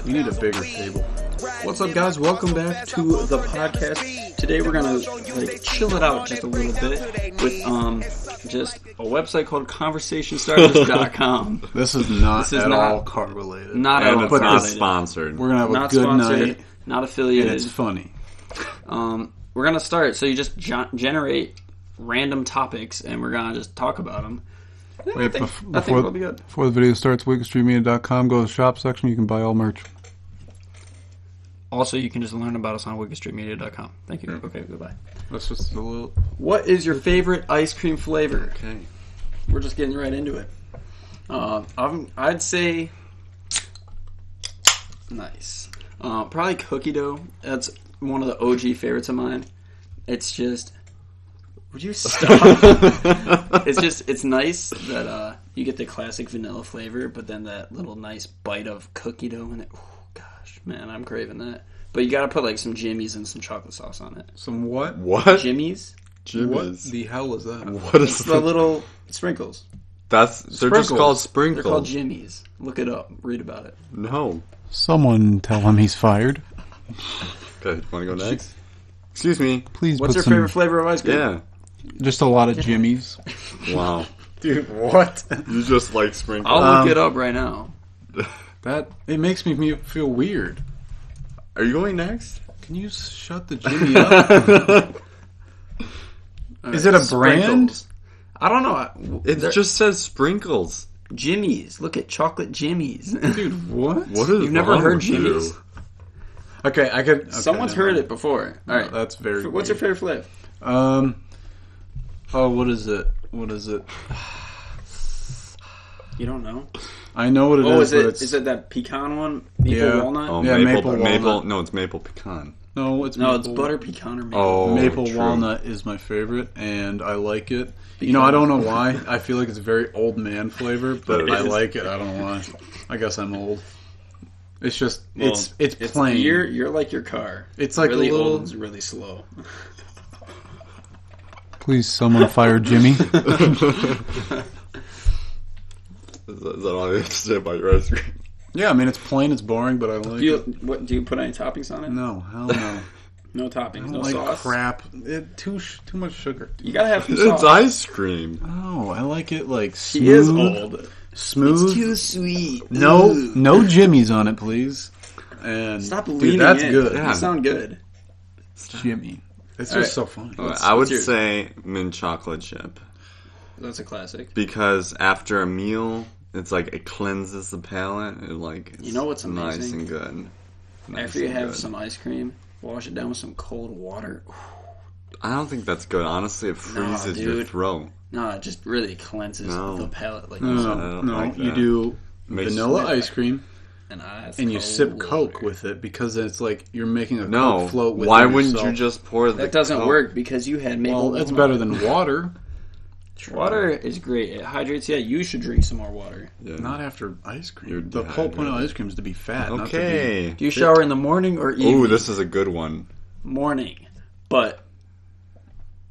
We need a bigger table. What's up, guys? Welcome back to the podcast. Today we're gonna chill it out just a little bit with just a website called conversationstarters.com. This is not all car related. Not at all. It's not sponsored. We're gonna have not a good sponsored, night. Not affiliated. And it's funny. We're gonna start. So you just generate random topics, and we're gonna just talk about them. I think it'll be good. Before the video starts, wckdstreetmedia.com. Go to the shop section. You can buy all merch. Also, you can just learn about us on wckdstreetmedia.com. Thank you. Okay, goodbye. That's just a little... What is your favorite ice cream flavor? Okay. We're just getting right into it. I'd say... Nice. Probably cookie dough. That's one of the OG favorites of mine. It's just... Would you stop? It's nice that you get the classic vanilla flavor, but then that little nice bite of cookie dough in it. Ooh, gosh, man, I'm craving that. But you gotta put some Jimmy's and some chocolate sauce on it. Some what? What? Jimmy's? What the hell is that? What is the little sprinkles? They're just called sprinkles. They're called Jimmy's. Look it up. Read about it. No. Someone tell him he's fired. Okay, want to go next? Excuse me. Please. What's your favorite flavor of ice cream? Yeah. Just a lot of Jimmy's. Wow. Dude, what? You just like sprinkles. I'll look it up right now. It makes me feel weird. Are you going next? Can you shut the Jimmy up? Is it a brand? Sprinkles. I don't know. It just says sprinkles. Jimmy's. Look at chocolate Jimmy's. Dude, what? What is You've never wrong heard with you? Jimmy's? Okay, I could... Someone's heard it before. All right. That's very What's your favorite flavor? Oh, what is it? What is it? You don't know? I know what it is. Is it that pecan one? Maple walnut? Oh, yeah, maple walnut. No, it's maple pecan. No, it's butter pecan or maple. Oh, maple true. walnut is my favorite, and I like it. I don't know why. I feel like it's a very old man flavor, but I like it. I don't know why. I guess I'm old. It's just it's plain. You're like your car. It's like really a little old and really slow. Please, someone fire Jimmy. Is that all you have to say about your ice cream? Yeah, I mean it's plain, it's boring, but I like it. Do you put any toppings on it? No, hell no. No toppings, no like sauce. Crap. Too much sugar. You gotta have some It's sauce. ice cream. Oh, I like it like smooth. He is old. Smooth. It's too sweet. No Jimmy's on it, please. And stop leaning that's in. good. Yeah. You sound good. Jimmy. It's All just right. so funny. I would say mint chocolate chip. That's a classic. Because after a meal, it's like it cleanses the palate. You know what's amazing? Nice and good. After you have some ice cream, wash it down with some cold water. I don't think that's good. Honestly, it freezes your throat. No, it just really cleanses the palate. No, you do vanilla ice cream. And you sip Coke with it because it's like you're making a Coke float with it. Why wouldn't you just pour the That doesn't Coke? work because you had maple. Well, that's better than water. Water is great. It hydrates you. You should drink some more water. Yeah. Not after ice cream. You're the whole point of ice cream is to be fat. Okay. Not to be... Do you shower in the morning or evening? Ooh, this is a good one. Morning. But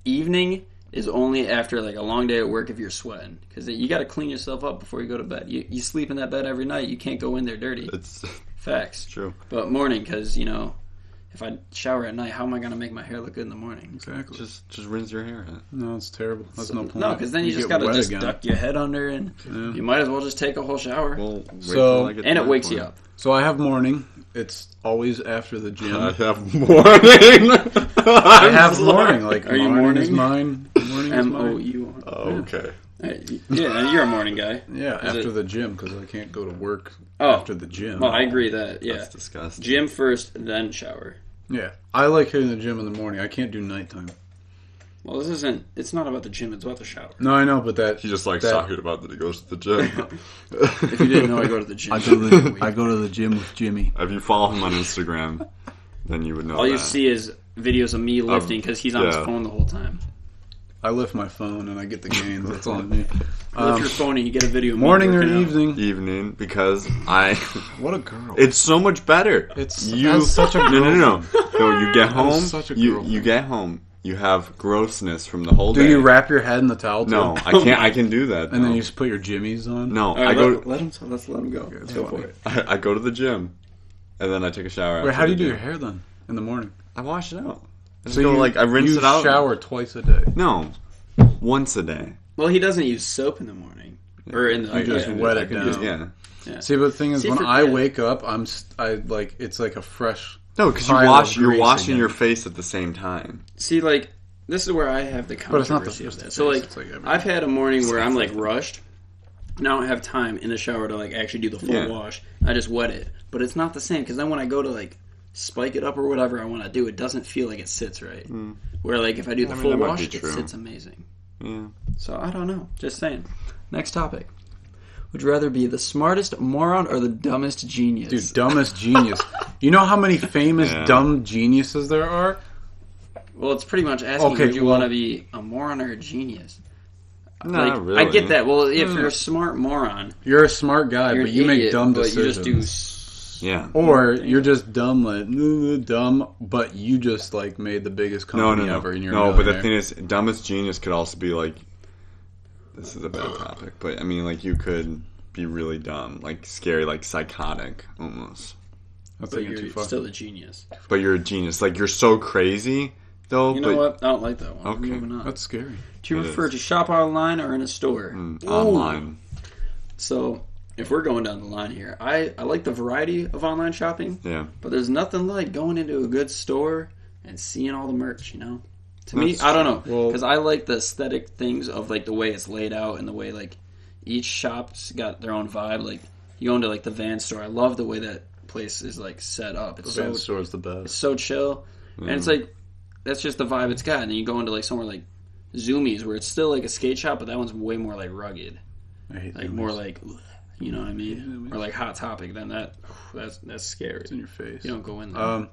evening is only after a long day at work if you're sweating. Because you got to clean yourself up before you go to bed. You sleep in that bed every night. You can't go in there dirty. It's Facts. true. But morning, because, if I shower at night, how am I going to make my hair look good in the morning? Exactly. Just rinse your hair out. No, it's terrible. That's no point. No, because then you just got to duck your head under and you might as well just take a whole shower. Well, and it wakes you up. So I have morning. It's always after the gym. I have morning. I have morning. Are you morning is mine. Morning is mine. M-O-U. Oh, okay. Yeah, you're a morning guy. Yeah, after the gym because I can't go to work after the gym. Well, I agree that, That's disgusting. Gym first, then shower. Yeah, I like hitting the gym in the morning. I can't do nighttime. Well, it's not about the gym, it's about the shower. No, I know, but He just likes talking about that he goes to the gym. If you didn't know, I go to the gym. I go to the gym with Jimmy. If you follow him on Instagram, then you would know All you see is videos of me lifting because he's on his phone the whole time. I lift my phone and I get the gains. That's all I need. Lift your phone and you get a video of me morning or working out. Evening, because What a girl. It's so much better. That's such a girl. No. You get home. Such a you girl. get home. You have grossness from the whole day. Do you wrap your head in the towel? No, too? I can't. I can do that. And then you just put your jimmies on? No, Right, I go. let's let him go. Let's go for it. I go to the gym. and then I take a shower. Wait, after how do you the do gym. your hair then in the morning? I wash it out. I just So go, you I rinse it out. shower twice a day. No, once a day. Well, he doesn't use soap in the morning or in the. You just wet it down. Yeah. See, but the thing is, when I wake up, it's like a fresh. No, because you're washing your face at the same time. See, like, this is where I have the controversy of that. So, like I've had a morning where I'm, like, rushed, and I don't have time in the shower to, like, actually do the full wash. I just wet it. But it's not the same, because then when I go to, like, spike it up or whatever I want to do, it doesn't feel like it sits right. Where, like, if I do the full wash, it sits amazing. Yeah. So, I don't know. Just saying. Next topic. Would you rather be the smartest moron or the dumbest genius? Dude, dumbest genius. You know how many famous dumb geniuses there are? Well, it's pretty much asking, would you want to be a moron or a genius? Not really. I get that. Well, if you're a smart moron... You're a smart guy, but you make dumb decisions. But you just do... Yeah. Or you're just dumb, but you just, like, made the biggest company ever in your No, but the thing is, dumbest genius could also be, like... This is a bad topic, but I mean, like, you could be really dumb, like scary, like psychotic, almost. That's but you're still a genius. But you're a genius. Like, you're so crazy, though. You know what? I don't like that one. Okay. Moving on. That's scary. Do you prefer to shop online or in a store? Online. So, if we're going down the line here, I like the variety of online shopping. Yeah. But there's nothing like going into a good store and seeing all the merch, you know? To me, I don't know, because I like the aesthetic things of, like, the way it's laid out and the way, like, each shop's got their own vibe. Like, you go into, like, the Van store. I love the way that place is, like, set up. It's Van store's the best. It's so chill. And it's, like, that's just the vibe it's got. And then you go into, like, somewhere like Zoomies, where it's still, like, a skate shop, but that one's way more, like, rugged. I hate like, Zoomies. more, like, you know what I mean? Or, like, Hot Topic. Then that's scary. It's in your face. You don't go in there.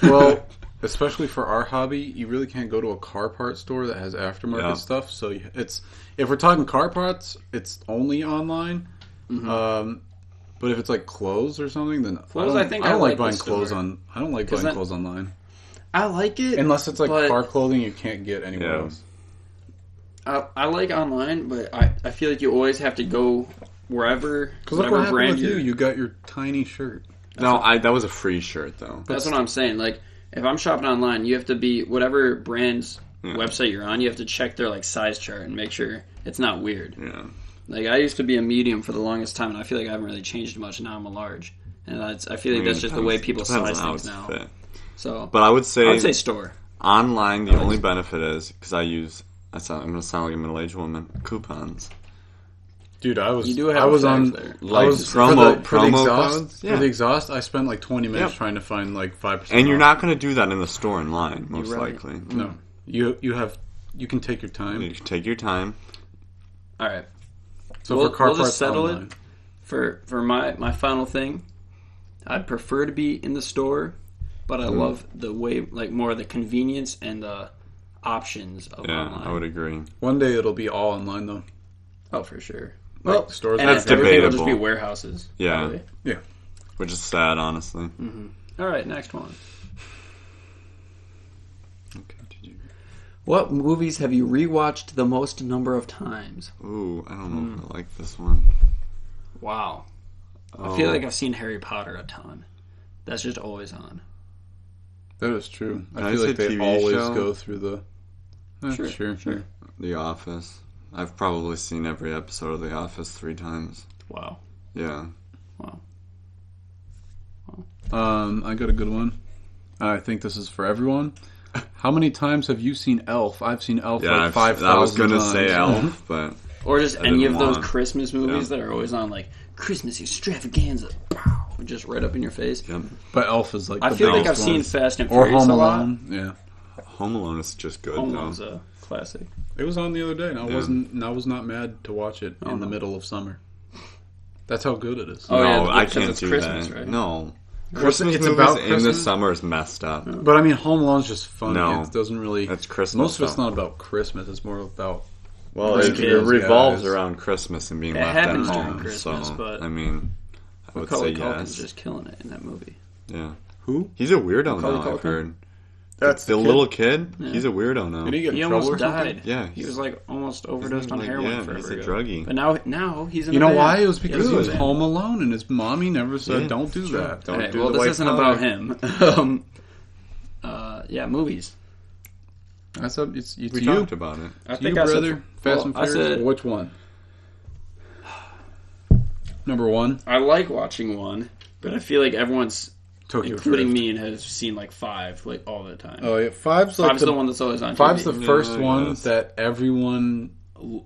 Well... Especially for our hobby, you really can't go to a car part store that has aftermarket stuff. So if we're talking car parts, it's only online. Mm-hmm. But if it's like clothes or something, then I don't like buying clothes clothes online. I like it unless it's like car clothing you can't get anywhere else. I like online, but I feel like you always have to go wherever. Because look what happened with you. You got your tiny shirt. That was a free shirt though. That's what I'm saying. Like, if I'm shopping online, you have to be whatever brand's website you're on. You have to check their, like, size chart and make sure it's not weird. Yeah. Like, I used to be a medium for the longest time, and I feel like I haven't really changed much. Now I'm a large, and I feel like that's just the way people size things now. Fit. So, but I would say store. Online, the only benefit is because I'm going to sound like a middle-aged woman. Coupons. Dude, I was there. Like promo codes. For the exhaust, I spent like 20 minutes trying to find like 5%. And you're not going to do that in the store in line, most likely. No, you can take your time. You can take your time. All right. So for car we'll parts, just settle online. it. For my final thing, I'd prefer to be in the store, but I love the way, like, more of the convenience and the options of online. Yeah, I would agree. One day it'll be all online though. Oh, for sure. Well, stores. And that's everything debatable. will just be warehouses. Yeah. Probably. Yeah. Which is sad, honestly. Mm-hmm. All right, next one. Okay. What movies have you rewatched the most number of times? Ooh, I don't know if I like this one. Wow. I feel like I've seen Harry Potter a ton. That's just always on. That is true. Can I feel like they TV always show? go through the... Sure. The Office. I've probably seen every episode of The Office 3 times. Wow. Yeah. Wow. I got a good one. I think this is for everyone. How many times have you seen Elf? I've seen Elf like 5,000 times. I was going to say Elf, but... Or just any of those Christmas movies that are always on, like, Christmas extravaganza. Just right up in your face. Yep. But Elf is like I the feel like best I've one. seen Fast and or Furious Home a lot. Alone. Yeah. Home Alone is just good, Home though. Alone's a classic. It was on the other day, and I was not mad to watch it in the middle of summer. That's how good it is. Oh, no, yeah, I can't it's do Christmas, that. Right? No. It's Christmas about movies in the summer is messed up. But I mean, Home Alone's just fun. No. It doesn't really... It's Christmas. Most of it's not about Christmas. It's more about... Well, it revolves around Christmas and being left at happens home. during Christmas, so, but I mean, I would Macaulay say Culkin's yes. just killing it in that movie. Yeah. Who? He's a weirdo Macaulay now, I've Culkin? heard. That's the little kid. Yeah. He's a weirdo now. Did he get in he trouble almost or something? died. Yeah, he was like almost overdosed on heroin. Yeah, forever he's a ago. druggie. But now he's in. You a know band. why? It was because he was in a home alone, and his mommy never said, "Don't do that." Don't okay, do well, the this white isn't powder. about him. Yeah, movies. That's up. It's we you. talked about it. I think you, I brother. said, Fast and Furious. Which one? Number one. I like watching one, but I feel like everyone's, Tokyo including Drift. me, and has seen like 5 like all the time. Oh yeah, Five's the one that's always on. Five's TV. the first one that everyone,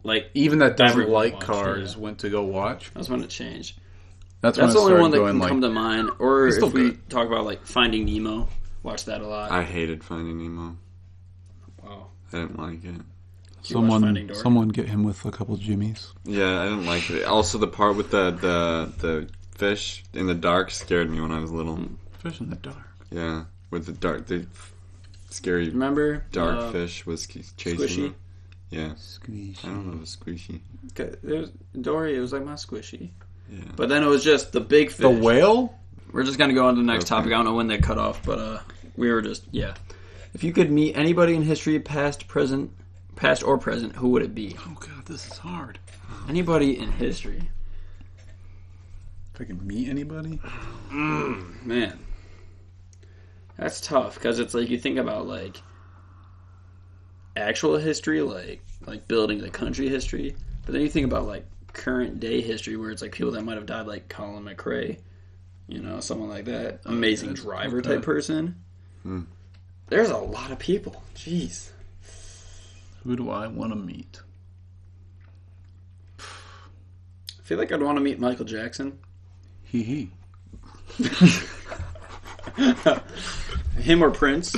like even that doesn't everyone like watched, cars, went to go watch. That's when it changed. That's the when only one that going, can like, come to mind. Or It's if still we good. talk about like Finding Nemo, watch that a lot. I hated Finding Nemo. Wow. I didn't like it. Someone get him with a couple jimmies. Yeah, I didn't like it. Also, the part with the fish in the dark scared me when I was little. Fish in the dark. Yeah, with the scary Remember dark fish was chasing Squishy? me. Yeah, Squishy. I don't know, it was squishy. There's Dory. It was like my Squishy. Yeah, But then it was just the big fish. The whale? We're just gonna go on to the next Okay. topic. I don't know when they cut off, but we were just If you could meet anybody in history, past or present, who would it be? Oh god, this is hard. Anybody in history. If I can meet anybody? Man. That's tough, because it's like you think about like actual history, like building the country history, but then you think about like current day history where it's like people that might have died, like Colin McRae, someone like that, amazing driver type person. There's a lot of people. Jeez. Who do I want to meet? I feel like I'd want to meet Michael Jackson. Hee. Him or Prince.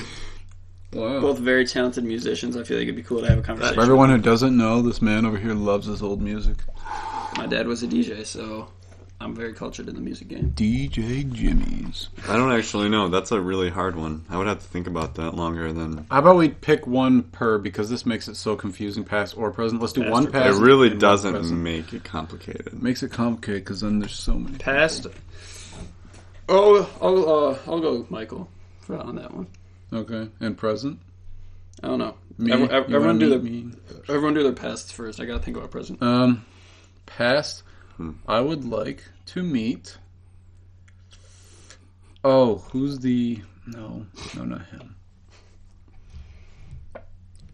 Wow. Both very talented musicians. I feel like it'd be cool to have a conversation. For everyone who doesn't know, this man over here loves his old music. My dad was a DJ, so I'm very cultured in the music game. DJ Jimmy's. I don't actually know. That's a really hard one. I would have to think about that longer than. How about we pick one per, because this makes it so confusing, past or present. Let's do Past one or past. It really and one doesn't present. make it complicated. Makes it complicated because then there's so many. Past. Oh, I'll go Michael on that one. Okay, and present. I don't know. Me? Everyone do me? everyone do their pasts first. I gotta think about present. Past. I would like to meet. Oh, who's the? No, not him.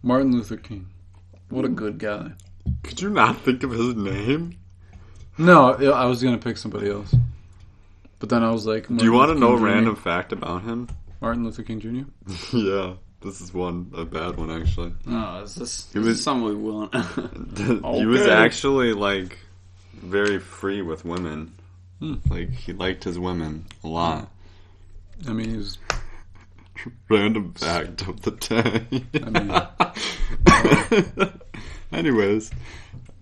Martin Luther King. What a good guy. Could you not think of his name? No, I was gonna pick somebody else, but then I was like, Do you want to know a King Jr. random fact about him? Martin Luther King Jr.? Yeah, this is a bad one actually. Oh, is this was- something we want? He was actually like very free with women. Like he liked his women a lot. I mean, he was. Random fact of the day. Anyways,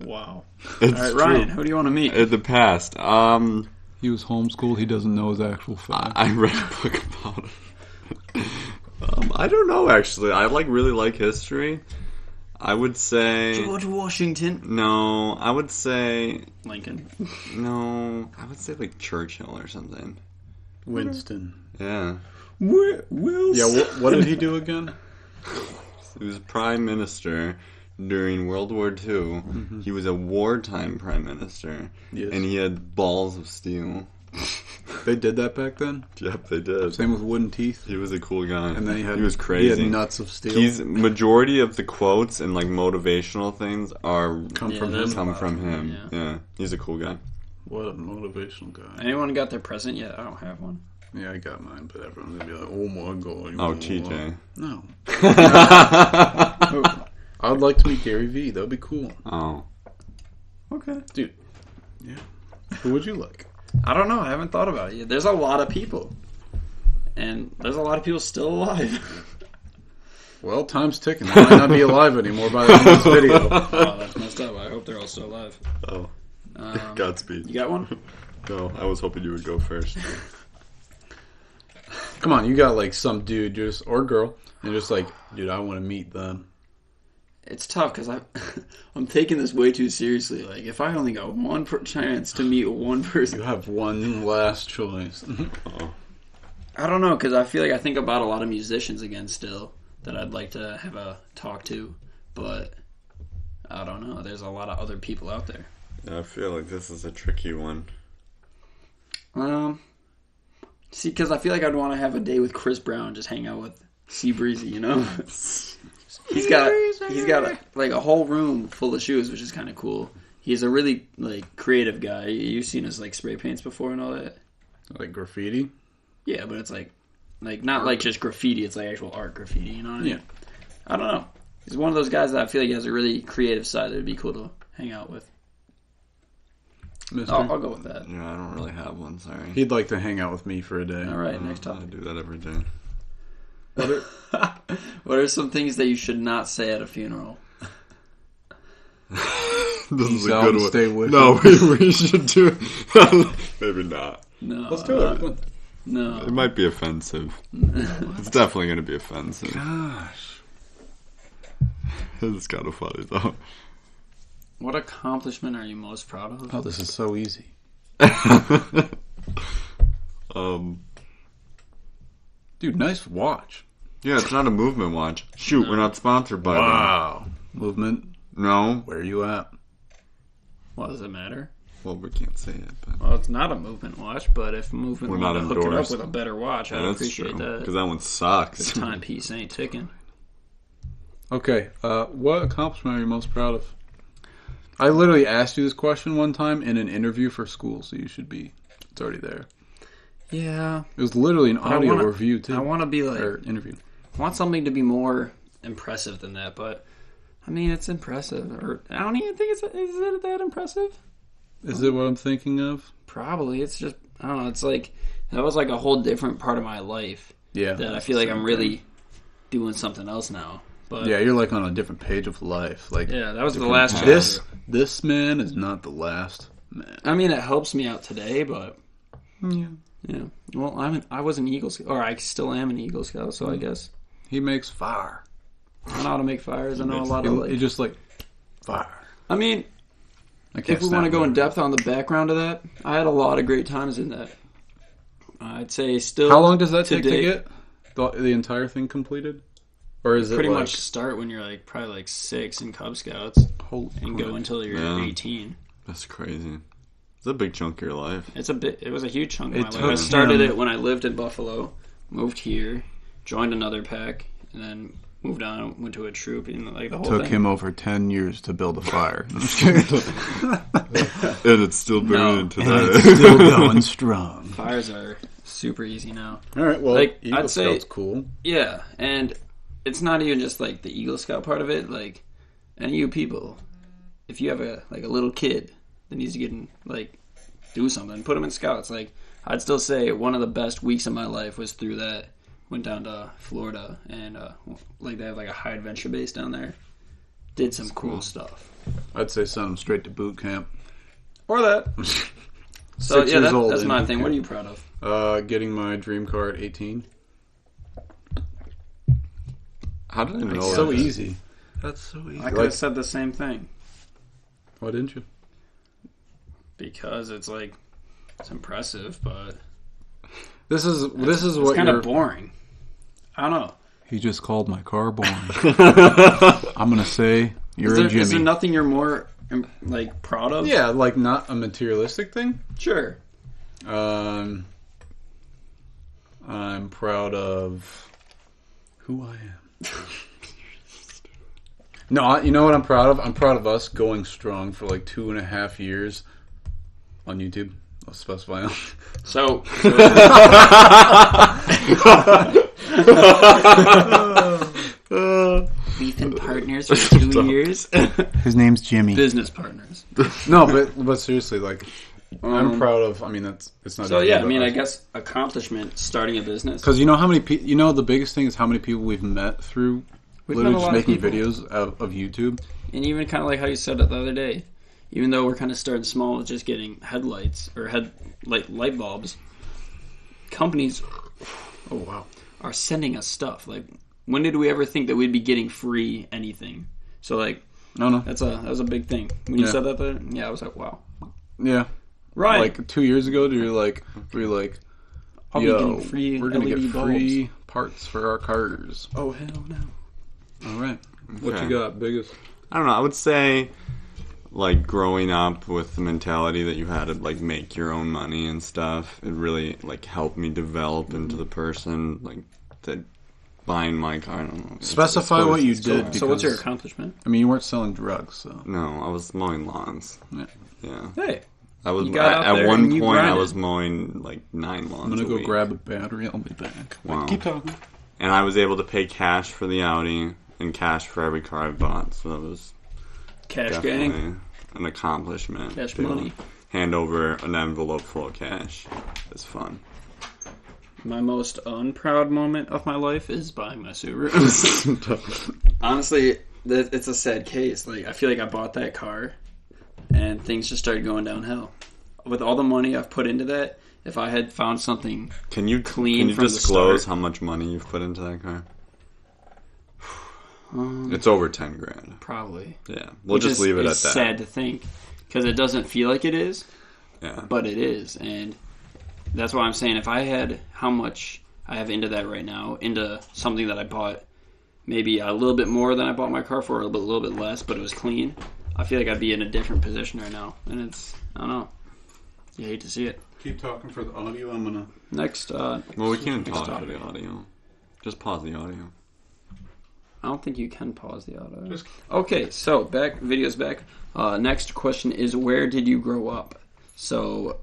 Wow. it's All right, true. Ryan, who do you want to meet? In the past, He was homeschooled. He doesn't know his actual fact. I read a book about it. I don't know actually. I really like history. I would say George Washington. no. I would say Lincoln. no. I would say like Churchill or something. Winston. Yeah, Wilson. Yeah. What did he do again? he was prime minister during World War II. He was a wartime prime minister, Yes. and he had balls of steel. They did that back then. Yep, they did. Same with wooden teeth. He was a cool guy. And then he was crazy. He had nuts of steel. He's majority of the quotes and like motivational things are come Yeah, from there's him. a come lot from of him. them, Yeah, he's a cool guy. What a motivational guy. Anyone got their present yet? I don't have one. Yeah, I got mine, but everyone's gonna be like, "Oh my god!" Oh, TJ. No. I would like to meet Gary Vee. That would be cool, Oh, Okay. dude. Yeah. Who would you like? I don't know. I haven't thought about it yet. There's a lot of people. And there's a lot of people still alive. Well, time's ticking. They might not be alive anymore by the end of this video. Oh, that's messed up. I hope they're all still alive. oh, Godspeed. You got one? No, I was hoping you would go first. Come on, you got like some dude or girl, and just like, dude, I want to meet them. It's tough because I'm taking this way too seriously. Like, if I only got one chance to meet one person. You have one last choice. Oh. I don't know, because I feel like I think about a lot of musicians again still that I'd like to have a talk to, but I don't know. There's a lot of other people out there. Yeah, I feel like this is a tricky one. See, because I feel like I'd want to have a day with Chris Brown, just hang out with C Breezy, you know? He's got like a whole room full of shoes, which is kind of cool. He's a really like creative guy. You've seen his like spray paints before and all that. Like graffiti? Yeah, but it's like not art. Like just graffiti. It's like actual art graffiti. You know what I mean? Yeah. I don't know. He's one of those guys that I feel like has a really creative side that would be cool to hang out with. I'll go with that. Yeah, I don't really have one. Sorry. He'd like to hang out with me for a day. All right, next topic. I do that every day. What are some things that you should not say at a funeral? This is a out good and one. stay with no, we should do it. Maybe not. No. Let's do it. No. It might be offensive. It's definitely going to be offensive. Gosh. It's kind of funny, though. What accomplishment are you most proud of? Oh, this is so easy. Dude, nice watch. Yeah, it's not a movement watch. Shoot, we're not sponsored by Wow. Movement. them. No. Where are you at? What does it matter? Well, we can't say it, but Well, it's not a movement watch, but if movement We're wanted not to hook it up endorsed. with a better watch, I'd that's appreciate true. that. Because that one sucks. The timepiece ain't ticking. Okay, what accomplishment are you most proud of? I literally asked you this question one time in an interview for school, so you should be. It's already there. Yeah. It was literally an audio wanna- review too. I want to be like, or interview. I want something to be more impressive than that, but I mean, it's impressive. Or I don't even think is it that impressive? Is it what I'm thinking of? Probably. It's just, I don't know. It's like, that was like a whole different part of my life Yeah. that I feel like I'm really doing something else now. But Yeah, you're like on a different page of life. Like yeah, that was the last job. this man is not the last man. I mean, it helps me out today, but Yeah. yeah. Well, I was an Eagle Scout, or I still am an Eagle Scout, so I guess He makes fire. I know how to make fires. I know a lot of He like. just like fire. I mean, I can't if we stand want to go in that. depth on the background of that, I had a lot of great times in that. I'd say still. How long does that take to today- get the entire thing completed? Or is it Pretty like, much start when you're like probably like 6 in Cub Scouts holy and crap. go until you're Yeah. 18. That's crazy. It's a big chunk of your life. It was a huge chunk of It my life. took I started him- it when I lived in Buffalo, moved here, joined another pack, and then moved on, went to a troop, and like the whole Took thing. him over 10 years to build a fire. And it's still burning No. today. Still going strong. Fires are super easy now. All right, well, Like, Eagle I'd say- Scout's cool. Yeah, and it's not even just like the Eagle Scout part of it. Like, and you people, if you have a little kid that needs to get in, like, do something, put them in Scouts. Like, I'd still say one of the best weeks of my life was through that. Went down to Florida and like they have like a high adventure base down there. Did some cool stuff. I'd say send him straight to boot camp. Or that. So 6 yeah, years old that's in my boot thing. camp. What are you proud of? Getting my dream car at 18. How did I know It's so that? easy. That's so easy. I could have said the same thing Why didn't you? because it's like it's impressive, but This is it's what kind you're. of boring. I don't know. He just called my car boring. I'm gonna say you're a Is there Jimmy. nothing you're more like proud of? Yeah, like not a materialistic thing. Sure. I'm proud of who I am. No, you know what I'm proud of? I'm proud of us going strong for like 2.5 years on YouTube. I'll specify. So we've been partners for 2 years. His name's Jimmy. Business partners. No, but seriously, like I'm proud of. I mean, it's not. So yeah, I mean, I guess accomplishment starting a business. because you know how many people. You know, the biggest thing is how many people we've met through We've literally met a just lot of making people. videos of YouTube. And even kind of like how you said it the other day, even though we're kind of starting small with just getting headlights or light bulbs, companies Oh wow. are sending us stuff. Like, when did we ever think that we'd be getting free anything? So like, No. that was a big thing. When you Yeah. said that, yeah, I was like, wow. Yeah. Right. Like 2 years ago, were you like, I'll be getting free we're gonna LED get bulbs. free parts for our cars. Oh, hell no. All right. Okay. What you got, biggest? I don't know. I would say, like, growing up with the mentality that you had to, like, make your own money and stuff, it really, like, helped me develop into the person, like, that buying my car. I don't know. Specify what you did. So what's your accomplishment? I mean, you weren't selling drugs, so. No, I was mowing lawns. Yeah. Hey. I was You got out at there one and you point I grinded. was mowing like 9 lawns. I'm gonna a go week. grab a battery. I'll be back. Wow. Keep talking. And I was able to pay cash for the Audi and cash for every car I bought. So that was Cash definitely gang. an accomplishment. Cash to money. Hand over an envelope full of cash. It's fun. My most unproud moment of my life is buying my Subaru. Honestly, it's a sad case. Like, I feel like I bought that car, and things just started going downhill. With all the money I've put into that, if I had found something Can you clean from the disclose start. how much money you've put into that car? It's over 10 grand. probably, Yeah, we'll which just is- leave it at is that. sad to think, because it doesn't feel like it is, Yeah. but it is, and that's why I'm saying if I had how much I have into that right now, into something that I bought maybe a little bit more than I bought my car for, a little bit less, but it was clean, I feel like I'd be in a different position right now, and it's, I don't know, you hate to see it. Keep talking for the audio. I'm gonna. Next, Well, we can't next talk for topic. the audio. Just pause the audio. I don't think you can pause the audio. Just- Okay, so video's back. Next question is, where did you grow up? So,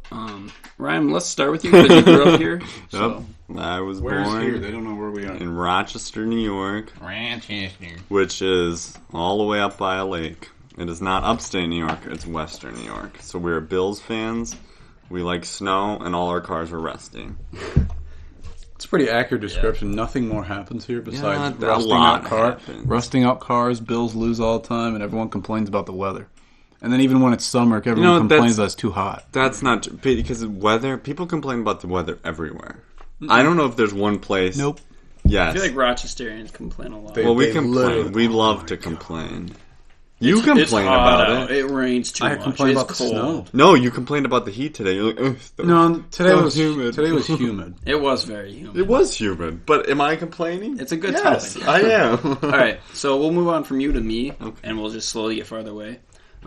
Ryan, let's start with you because you grew up here. So, Yep. I was Where's born here? They don't know where we are. in Rochester, New York, Rochester. which is all the way up by a lake. It is not upstate New York, it's western New York. So we're Bills fans, we like snow, and all our cars were rusty. It's a pretty accurate description. Nothing more happens here besides a rusting lot out car. happens. Rusting out cars. Bills lose all the time, and everyone complains about the weather. And then even when it's summer, everyone complains that it's too hot. That's not true, because weather, people complain about the weather everywhere. I don't know if there's one place. Nope. Yes. I feel like Rochesterians complain a lot. They- well, we they complain. literally- We love to complain. You complain hot about out. it. It rains too I much. complain It's about the cold. snow. No, you complained about the heat today. You're like, ugh, No, today so was humid. Today was humid. It was very humid. It was humid, but am I complaining? It's a good Yes, topic. I am. All right, so we'll move on from you to me, and we'll just slowly get farther away.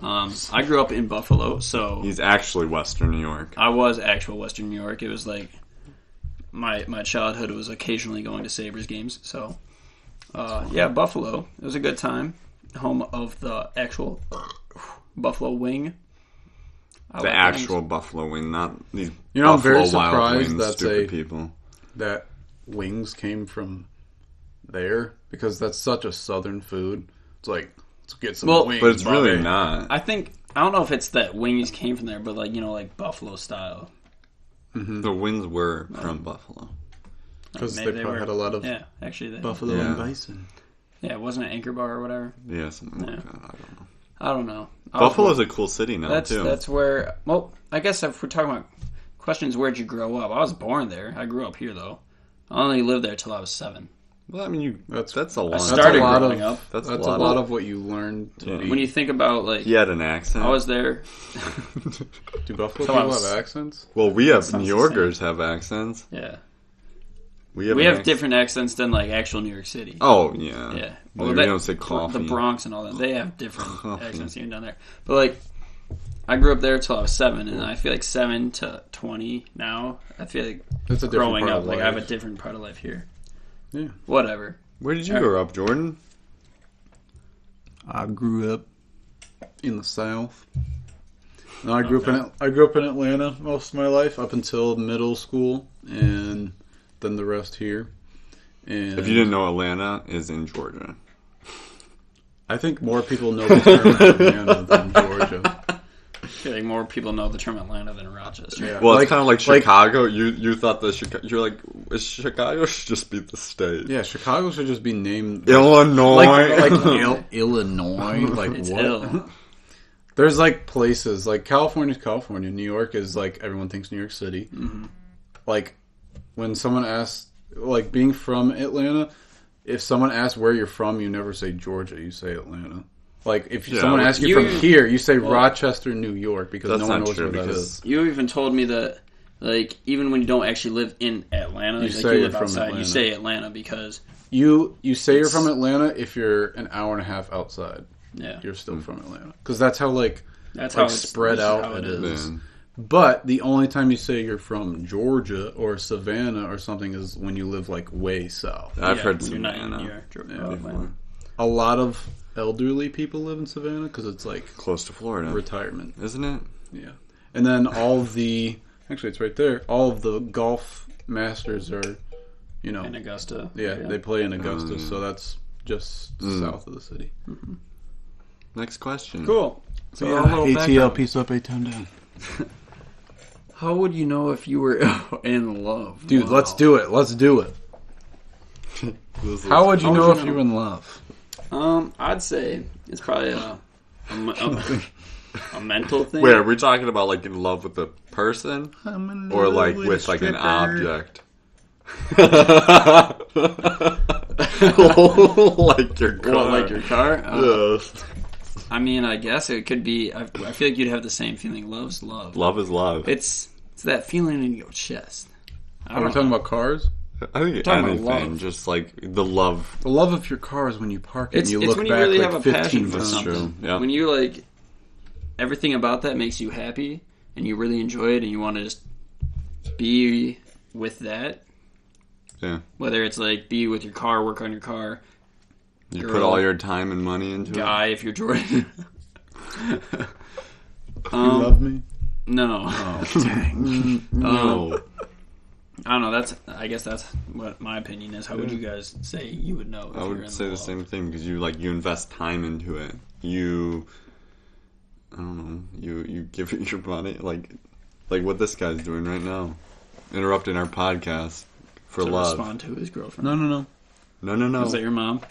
I grew up in Buffalo, so He's actually Western New York. I was actual Western New York. It was like my childhood was occasionally going to Sabres games. So, yeah, Buffalo. It was a good time. Home of the actual Buffalo wing. I The like actual wings. buffalo wing, not these. You know, I'm Buffalo very Wild surprised Wings, that's stupid a- people. That wings came from there because that's such a southern food. It's like, let's get some Well, wings. But it's really Bobby. not. I think I don't know if it's that wings came from there, but like like Buffalo style. The wings were from Buffalo. Because Maybe they probably had a lot of Yeah, actually, they, buffalo Yeah. and bison. Yeah, it wasn't an Anchor Bar or whatever. Yeah, something like Yeah. that. I don't know. I don't know. Buffalo's a cool city now too. That's where. Well, I guess if we're talking about questions, where'd you grow up? I was born there. I grew up here though. I only lived there till I was 7. Well, I mean, that's a I lot. started a lot growing of- up. That's That's a a lot, lot of. of what you learn to Yeah. be. When you think about like, He had an accent. I was there. Do Buffalo So I people was- have accents? Well, we have sounds New the Yorkers have accents. Yeah, We we an have accent. different accents than like actual New York City. Oh yeah. Yeah, Well, we don't say coffee. The Bronx and all that, they have different Coffee. accents even down there. But like, I grew up there till I was 7, and I feel like 7 to 20 now. I feel like It's a different growing part up, of like I have a life. different part of life here. Yeah. Whatever. Where did you grow up, Jordan? I grew up in the South. No, I grew up in Atlanta most of my life up until middle school, and then the rest here. And If you didn't know, Atlanta is in Georgia. I think more people know the term Atlanta than Georgia. I feel like more people know the term Atlanta than Rochester. Yeah. Well, it's kind of like Chicago. You thought that you're like, Chicago should just be the state. Yeah, Chicago should just be named Illinois. Illinois. Like It's what? ill. There's like places like California's California. New York is like everyone thinks New York City. Mm-hmm. Like when someone asks, like being from Atlanta, if someone asks where you're from, you never say Georgia. You say Atlanta. Like if Yeah, someone well, asks you from here, you say well, Rochester, New York, because That's no one not knows true where that because is. You even told me that like even when you don't actually live in Atlanta, You like say you you're live from outside, Atlanta. you say Atlanta because You say you're from Atlanta if you're an hour and a half outside. yeah, You're still from Atlanta. Because that's how, that's how it's spread this is out how it is. Man. But the only time you say you're from Georgia or Savannah or something is when you live, like, way south. I've heard you're not in Savannah Atlanta. A lot of elderly people live in Savannah because it's, like, close to Florida, retirement. isn't it? Yeah. And then all of the... Actually, it's right there. All of the golf masters are, you know... In Augusta. Yeah, they play in Augusta, so that's just south of the city. Next question. Cool. So Yeah, a little ATL, background. peace up, A-Town down. How would you know if you were in love? Dude, Wow. let's do it. Let's do it. How would you know if you were in love? I'd say it's probably a mental thing. Wait, are we talking about like in love with the person, or like with like an object? Like your car. What, like your car? Yes. I mean, I guess it could be. I feel like you'd have the same feeling. Love's love. Love is love. It's that feeling in your chest. Are we talking about cars? I think talking about anything, love. just like the love. The love of your car is when you park it and you It's look when you back really like have a 15 passion for times. something. True, yeah. When you like everything about that makes you happy and you really enjoy it and you want to just be with that. Yeah. Whether it's like be with your car, work on your car. You Girl, put all your time and money into guy, if you're Jordan. You love me? No. Oh, dang. it. No. I don't know. I guess that's what my opinion is. How would you guys say you would know? If I you're would in say the love? same thing because you invest time into it. I don't know. You give it your money, like what this guy's doing right now, interrupting our podcast for To love. respond to his girlfriend. No. No. Is that your mom?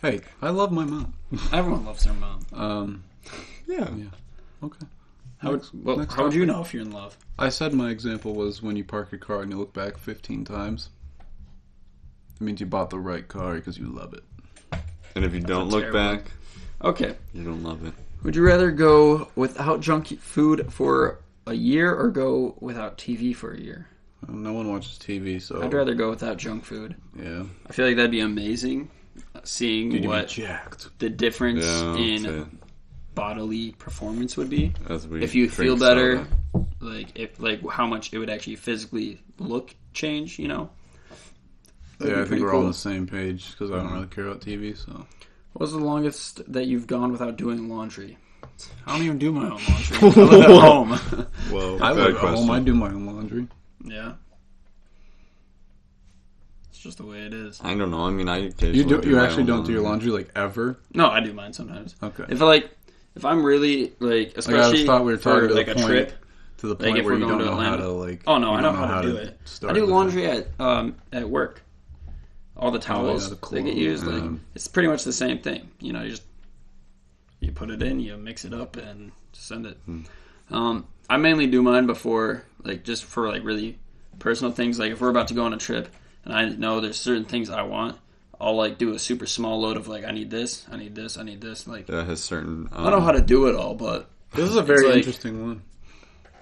Hey, I love my mom. Everyone loves their mom. Yeah. Okay. How would next you topic. know if you're in love? I said my example was when you park your car and you look back 15 times. It means you bought the right car because you love it. And if you don't look terrible- back, Okay. you don't love it. Would you rather go without junk food for a year or go without TV for a year? Well, no one watches TV, so... I'd rather go without junk food. Yeah. I feel like that'd be amazing, seeing Dude, you'd be what jacked. the difference Yeah, in bodily performance would be. As we If you feel drink better, soda. like how much it would actually physically change, you know? That'd Yeah, be I think pretty we're all on cool. the same page because I don't really care about TV, so... What was the longest that you've gone without doing laundry? I don't even do my own laundry. I live at home. Well, I bad live at question. home. I do my own laundry. Yeah. It's just the way it is. I don't know. I mean, I occasionally You my actually own don't do your laundry, like, ever? No, I do mine sometimes. Okay. If I'm really like, especially I just thought we were talking for to the like a point- trip. To the Like, point if where we're you going don't to know how Atlanta. to, like... Oh no, you I know don't how to do it. start I do with laundry at work. All the towels the they get clothes, used, like yeah. it's pretty much the same thing. You know, you put it in, you mix it up, and send it. I mainly do mine before, like just for like really personal things. Like if we're about to go on a trip, and I know there's certain things I want, I'll like do a super small load of like I need this, I need this, I need this. Like That has certain... I don't know how to do it all, but This is a very It's like- interesting one.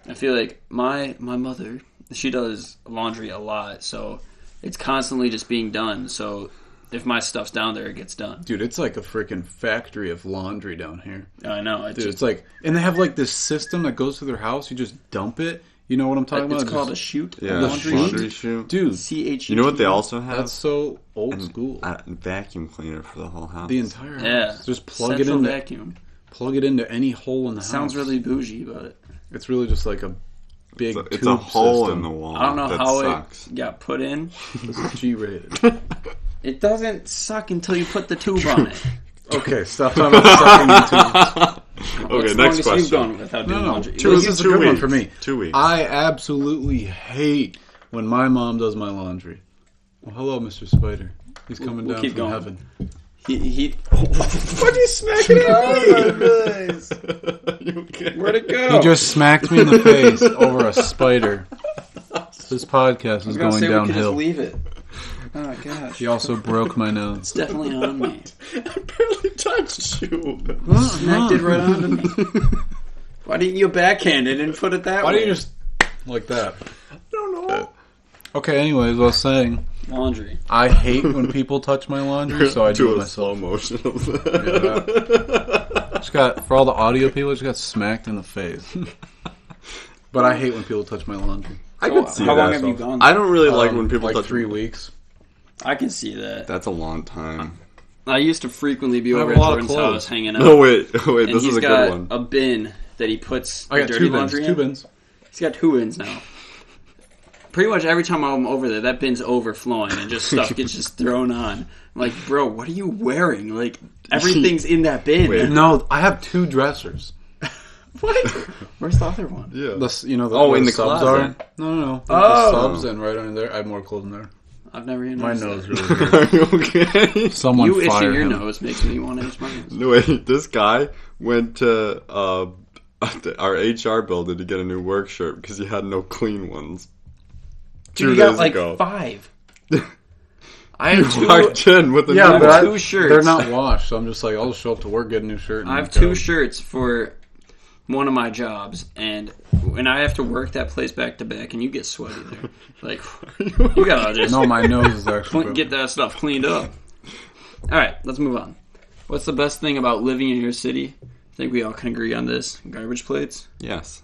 I feel like my mother, she does laundry a lot, so it's constantly just being done. So if my stuff's down there, it gets done. Dude, it's like a freaking factory of laundry down here. I know. It's Dude, just, it's like... And they have, like, this system that goes to their house. You just dump it. You know what I'm talking it's about? called a Just- chute. Yeah, Laundry chute. Dude, CHUT. You know what they also have? that's so old school. A vacuum cleaner for the whole house. The entire house. Yeah. Just plug Central it into vacuum. plug it into any hole in the house. Sounds really bougie, but It's really just like a big. It's a tube hole system. in the wall. I don't know that how sucks. it got put in. This is G-rated. It doesn't suck until you put the tube on it. Okay, stop talking about sucking into. Okay, What's the next longest question. you've gone without doing No, laundry? this is a good one for me. 2 weeks. I absolutely hate when my mom does my laundry. Well, hello, Mr. Spider. He's coming we'll down keep from going. heaven. He What are you smacking where'd it go? He just smacked me in the face over a spider. This podcast I is was gonna going say we could just downhill. leave it. Oh gosh, He also broke my nose. it's definitely on me. I barely touched you. Smacked it right onto me. Why didn't you backhand it and put it that Why way? do you just like that? Okay, anyways, I was saying, Laundry. I hate when people touch my laundry, so I do it myself. Slow motion of that. Yeah. Just got, for all the audio people, just got smacked in the face. But I hate when people touch my laundry. I can see How that. long have you gone? I don't really like when people like touch 3 weeks. I can see that. That's a long time. I used to frequently be I have over a at lot of Jordan's clothes. house hanging out. No, wait, and this is he's a got good one. a bin that he puts I got dirty 2 bins. laundry 2 in. bins. He's got 2 bins now. Pretty much every time I'm over there, that bin's overflowing and just stuff gets just thrown on. I'm like, bro, what are you wearing? Like, everything's in that bin. Wait. No, I have 2 dressers. What? Where's the other one? Yeah. Where in the subs closet. are? No. Oh. The subs and right under there. I have more clothes in there. I've never even My noticed nose that. really Are you okay? Someone You fire itching your him. nose makes me want to itch my nose. No, wait, this guy went to our HR building to get a new work shirt because he had no clean ones. Dude, 2 you got days like ago. 5. I have 2. Walked in with a Yeah, new but one. 2 shirts. they're not washed, so I'm just like, I'll just show up to work, get a new shirt. And I have go. 2 shirts for one of my jobs, and when I have to work that place back to back, and you get sweaty there. Like, you gotta just No, my nose is actually. get that stuff cleaned up. All right, let's move on. What's the best thing about living in your city? I think we all can agree on this. Garbage plates. Yes.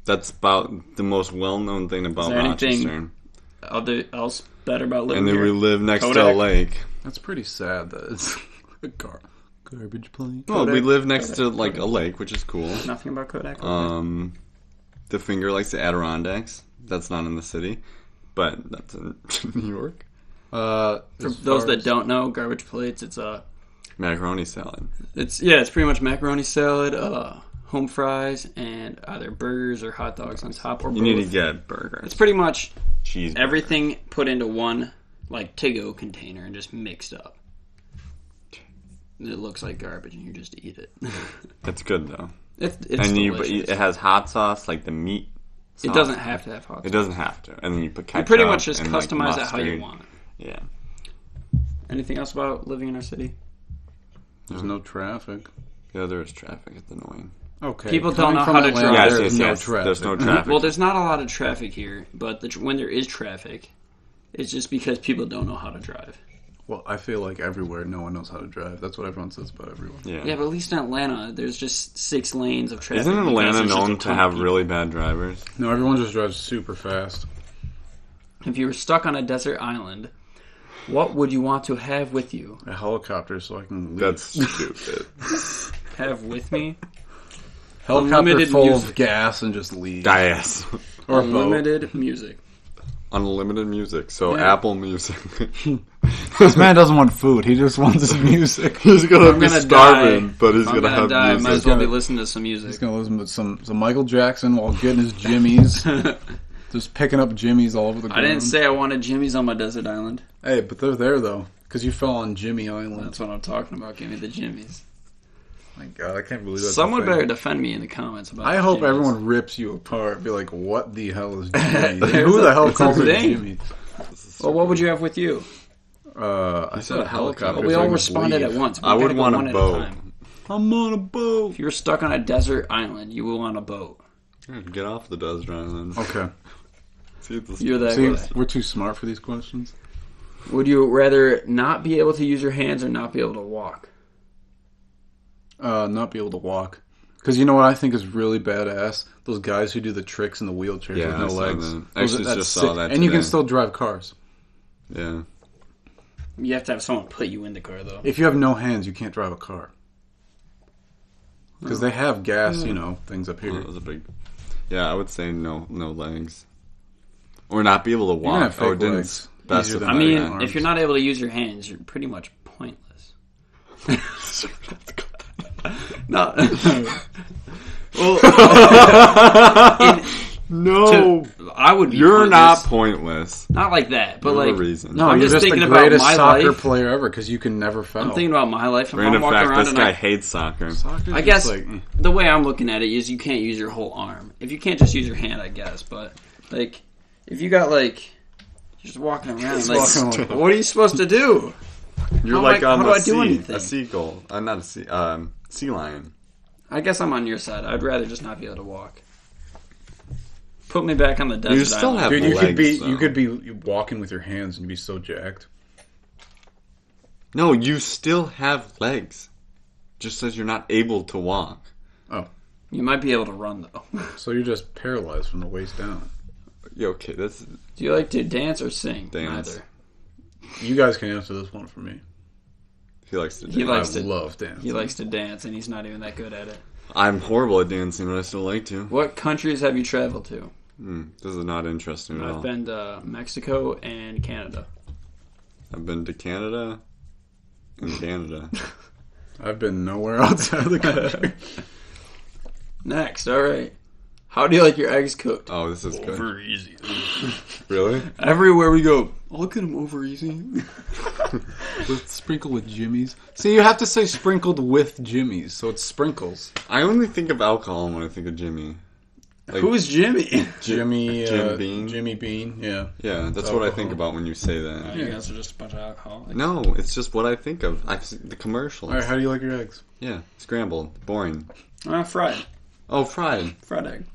That's about the most well-known thing about Is there anything Rochester. else better about living And then here? we live next to a Kodak? lake. That's pretty sad that it's a garbage plate. Well, we live next to like a lake, which is cool. Nothing about Kodak. The finger likes the Adirondacks. That's not in the city, but that's in New York. For those that don't know, garbage plates. It's Macaroni salad. it's pretty much macaroni salad, home fries, and either burgers or hot dogs on top, or You both. need to get burgers. It's pretty much Cheese. everything put into one like to-go container and just mixed up. It looks like garbage, and you just eat it. It's good though. It's And delicious. it has hot sauce, like the meat. It sauce. doesn't have to have hot sauce. It doesn't have to. And then you put ketchup. You pretty much just and, customize like, it how you mustard. want it. Yeah. Anything else about living in our city? There's no traffic. Yeah, there is traffic. It's annoying. Okay. People don't coming know from how to Atlanta, drive. There's no Yes. traffic. There's no traffic. Well, there's not a lot of traffic here, but when there is traffic, it's just because people don't know how to drive. Well, I feel like everywhere, no one knows how to drive. That's what everyone says about everyone. Yeah. Yeah, but at least in Atlanta, there's just 6 lanes of traffic. Isn't because Atlanta there's just a known to ton of have people. really bad drivers? No, everyone just drives super fast. If you were stuck on a desert island, what would you want to have with you? A helicopter so I can leave. That's stupid. Have with me? Helicopter unlimited full music. of gas and just leave. Yes. Or a boat. Unlimited music. Unlimited music. So Yeah. Apple Music. This man doesn't want food. He just wants his music. He's gonna I'm be gonna starving, die. but he's I'm gonna have die. music. Might as well be gonna- listening to some He's music. gonna listen to some Michael Jackson while getting his jimmies. Just picking up jimmies all over the I ground. didn't say I wanted Jimmy's on my desert island. Hey, but they're there though, because you fell on Jimmy Island. That's what I'm talking about. Give me the Jimmy's. My God, I can't believe that. Someone better defend me in the comments about I the hope Jimmy's. everyone rips you apart. Be like, what the hell is Jimmy? There's Who the hell it's a calls it thing. Jimmy? Well, what would you have with you? I said a helicopter. Well, we so I all can responded leave. at once. We I would gotta go want one a at boat. time. I'm on a boat. If you were stuck on a desert island, you would want a boat. Get off the desert island. Okay. See, this You're that See, good. we're too smart for these questions. Would you rather not be able to use your hands or not be able to walk? Not be able to walk. Because you know what I think is really badass? Those guys who do the tricks in the wheelchairs Yeah, with I no saw legs. that. Actually, That's just sick. saw that And you can today. still drive cars. Yeah. You have to have someone put you in the car, though. If you have no hands, you can't drive a car. Because they have gas, things up Well, here. that was a big. Yeah, I would say no legs, or not be able to gonna have walk. fake Oh, didn't legs. best Easier of than I that, mean, yeah. arms. if you're not able to use your hands, you're pretty much pointless. No. Well, No, I would be you're not pointless. pointless. Not like that, but You have a like reason. No, I'm you're just just the thinking about greatest my soccer life. player ever because you can never foul. I'm thinking about my life. If Random I'm walking fact: around this and guy hates soccer. Soccer's I guess just like, the way I'm looking at it is you can't use your whole arm. If you can't just use your hand, I guess. But like, if you got like, you're just walking around, like, walking around. what are you supposed to do? You're How like am I- on how the do I do sea, anything? a seagull. Not a sea lion. I guess I'm on your side. I'd rather just not be able to walk. put me back on the desert. You still island. have Dude, legs, you could be walking with your hands and you'd be so jacked. No, you still have legs. Just as you're not able to walk. Oh. You might be able to run, though. So you're just paralyzed from the waist down. Yeah, okay, that's... Do you like to dance or sing? Dance. Neither. You guys can answer this one for me. He likes to dance. He likes I to love dancing. He likes to dance, and he's not even that good at it. I'm horrible at dancing, but I still like to. What countries have you traveled to? This is not interesting at all. I've been to Mexico and Canada. I've been to Canada and Canada. I've been nowhere outside of the country. Next, all right. How do you like your eggs cooked? Oh, this is good. Over easy. Really? Everywhere we go, look at them over easy. With sprinkle with Jimmy's. See, you have to say sprinkled with Jimmy's, so it's sprinkles. I only think of alcohol when I think of Jimmy. Like, Who's Jimmy? Jimmy Bean? Jimmy Bean, yeah. Yeah, that's what I think about when you say that. You guys are just a bunch of alcoholics. No, it's just what I think of. I've seen the commercials. Alright, how do you like your eggs? Yeah, scrambled. Boring. Fried. Oh, fried. Fried egg.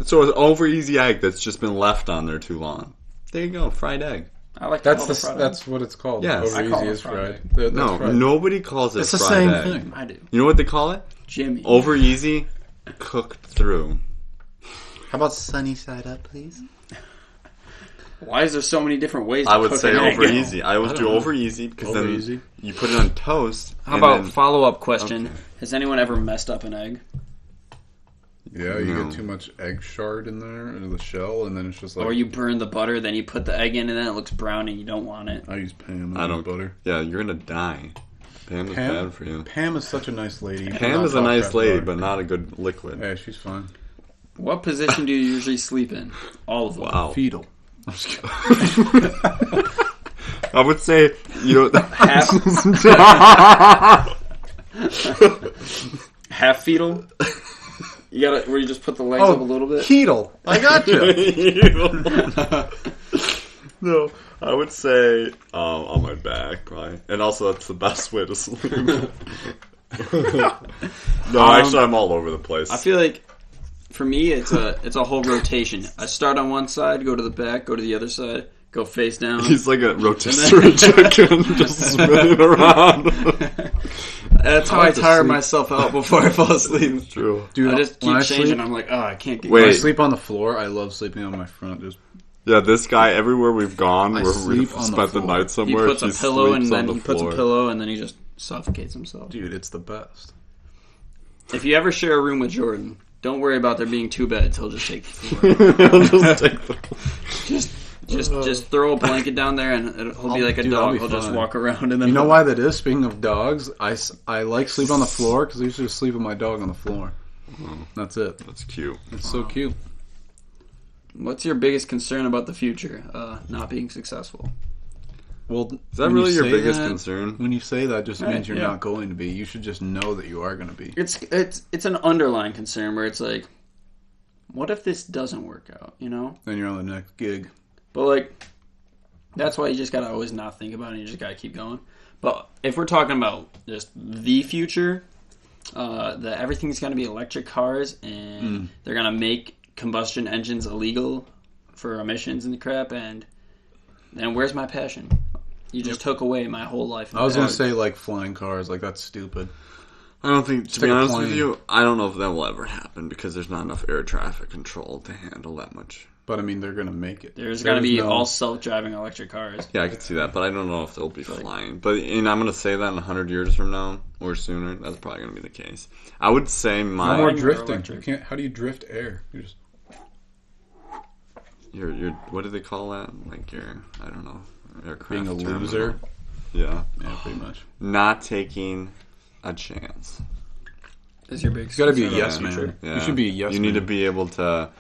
So it's over easy egg that's just been left on there too long. There you go, fried egg. I like That's what it's called. Yes. Over I call easy it is fried fried. That's No, fried. nobody calls it It's the fried same egg. thing. I do. You know what they call it? Jimmy. Over easy, cooked through. How about sunny side up, please? Why is there so many different ways to I would cook say an egg? over easy. I always I do don't know. over easy because Over then easy? you put it on toast. How and about then- follow-up question? Okay. Has anyone ever messed up an egg? Yeah, you No. get too much egg shard in there, in the shell, and then it's just like... Or you burn the butter, then you put the egg in, and then it looks brown and you don't want it. I use Pam. I don't butter. Yeah, you're gonna die. Pam is bad for you. Pam is such a nice lady. Pam is a nice lady, but not a good liquid. Yeah, she's fine. What position do you usually sleep in? All of them. Wow. Fetal. I'm just kidding. I would say, you know, Half fetal? You gotta, where you just put the legs up a little bit? Ketal. I got you. No, I would say on my back, probably. And also, that's the best way to sleep. No, actually, I'm all over the place. I feel like, for me, it's a whole rotation. I start on one side, go to the back, go to the other side, go face down. He's like a rotisserie chicken, just spinning around. That's how I tire myself out before I fall asleep. True. Dude, I just keep when I changing. sleep- I'm like, I can't get When I Wait. sleep on the floor, I love sleeping on my front. Just Yeah, this guy, everywhere we've gone, I where sleep we've on the spent the floor. night He somewhere, puts a pillow and sleeps then on he the puts a floor. pillow and then he just suffocates himself. dude, it's the best. If you ever share a room with Jordan, don't worry about there being two beds. He'll just take the floor. Just take the... just throw a blanket down there and he'll be like a Dude, I'll dog. be He'll just fine. walk around and then You know why that is? Speaking of dogs, I like sleep on the floor because I used to just sleep with my dog on the floor. That's it. That's cute. It's so cute. What's your biggest concern about the future? Not being successful. Well, Is that really your biggest concern? When you say that, just Right, means you're yeah. not going to be. You should just know that you are going to be. It's an underlying concern where it's like, what if this doesn't work out? You know. Then you're on the next gig. But like, that's why you just gotta always not think about it. You just gotta keep going. But if we're talking about just the future, that everything's gonna be electric cars, and they're gonna make combustion engines illegal for emissions and crap. And then where's my passion? You just took away my whole life. I was going to say like flying cars. Like that's stupid. I don't think, to be take a honest with plane. you, I don't know if that will ever happen because there's not enough air traffic control to handle that much. But I mean, they're going to make it. There's gonna be no- all self-driving electric cars. Yeah, I could see that, but I don't know if they'll be flying. But and I'm going to say that in 100 years from now or sooner, that's probably going to be the case. I would say No my more Flying or drifting. electric? You can't. How do you drift air? You just your what do they call that? Like your I don't know aircraft being a terminal. loser. Yeah, Yeah, pretty much. not taking a chance. Is your big? You got to be a concern yes about the man. future? Yeah. You should be a yes You man. need to be able to.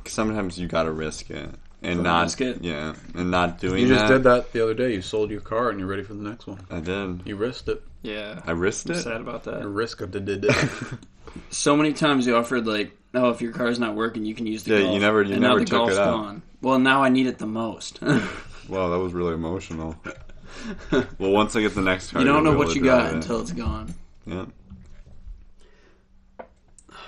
Sometimes you got to risk it and Fucking not risk it. Yeah, and not doing. You just that. did that the other day. You sold your car and you're ready for the next one. I did. You risked it. Yeah, I risked I'm it. sad about that. You risked it. So many times you offered like, oh, if your car's not working, you can use the Yeah, Golf. you never and now never the took Golf's it out. gone. Well, now I need it the most. Wow, that was really emotional. Well, once I get the next car, You don't you'll know be what able you to got drive it. until it's gone. Yeah.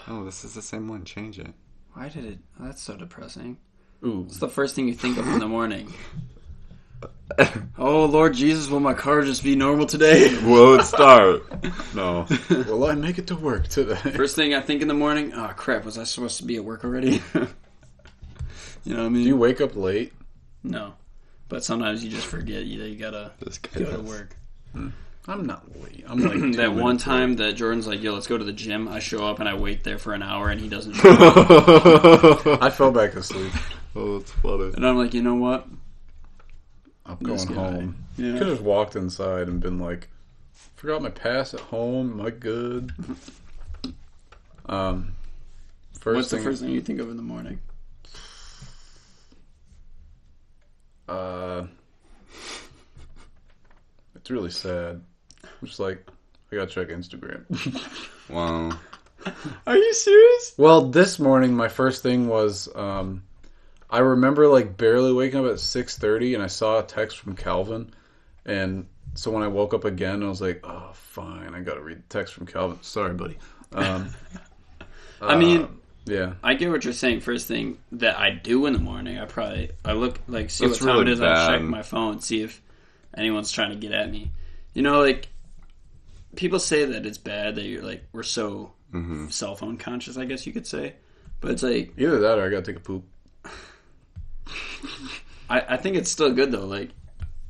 Oh, this is the same one. Change it. Why did it... Oh, that's so depressing. Ooh. It's the first thing you think of in the morning. Oh, Lord Jesus, will my car just be normal today? Will it start? No. Will I make it to work today? First thing I think in the morning, oh crap, was I supposed to be at work already? You know what I mean? Do you wake up late? No. But sometimes you just forget you gotta go to work. I'm not late. I'm like that one time that Jordan's like, yo, let's go to the gym. I show up and I wait there for an hour and he doesn't show up. I fell back asleep. Oh, that's funny. And I'm like, you know what? I'm going home. Yeah. Could have just walked inside and been like, forgot my pass at home. Am I good? What's the first thing you think of in the morning? It's really sad. I'm just like, I gotta check Instagram. Wow. Are you serious? Well, this morning, my first thing was, I remember like barely waking up at 6:30 and I saw a text from Calvin. And so when I woke up again, I was like, oh, fine, I gotta read the text from Calvin. Sorry, buddy. I mean... Yeah, I get what you're saying. First thing that I do in the morning, I look like see That's what time really it is. bad. I check my phone, see if anyone's trying to get at me. You know, like people say that it's bad that you're like we're so cell phone conscious. I guess you could say, but it's like either that or I gotta take a poop. I think it's still good though. Like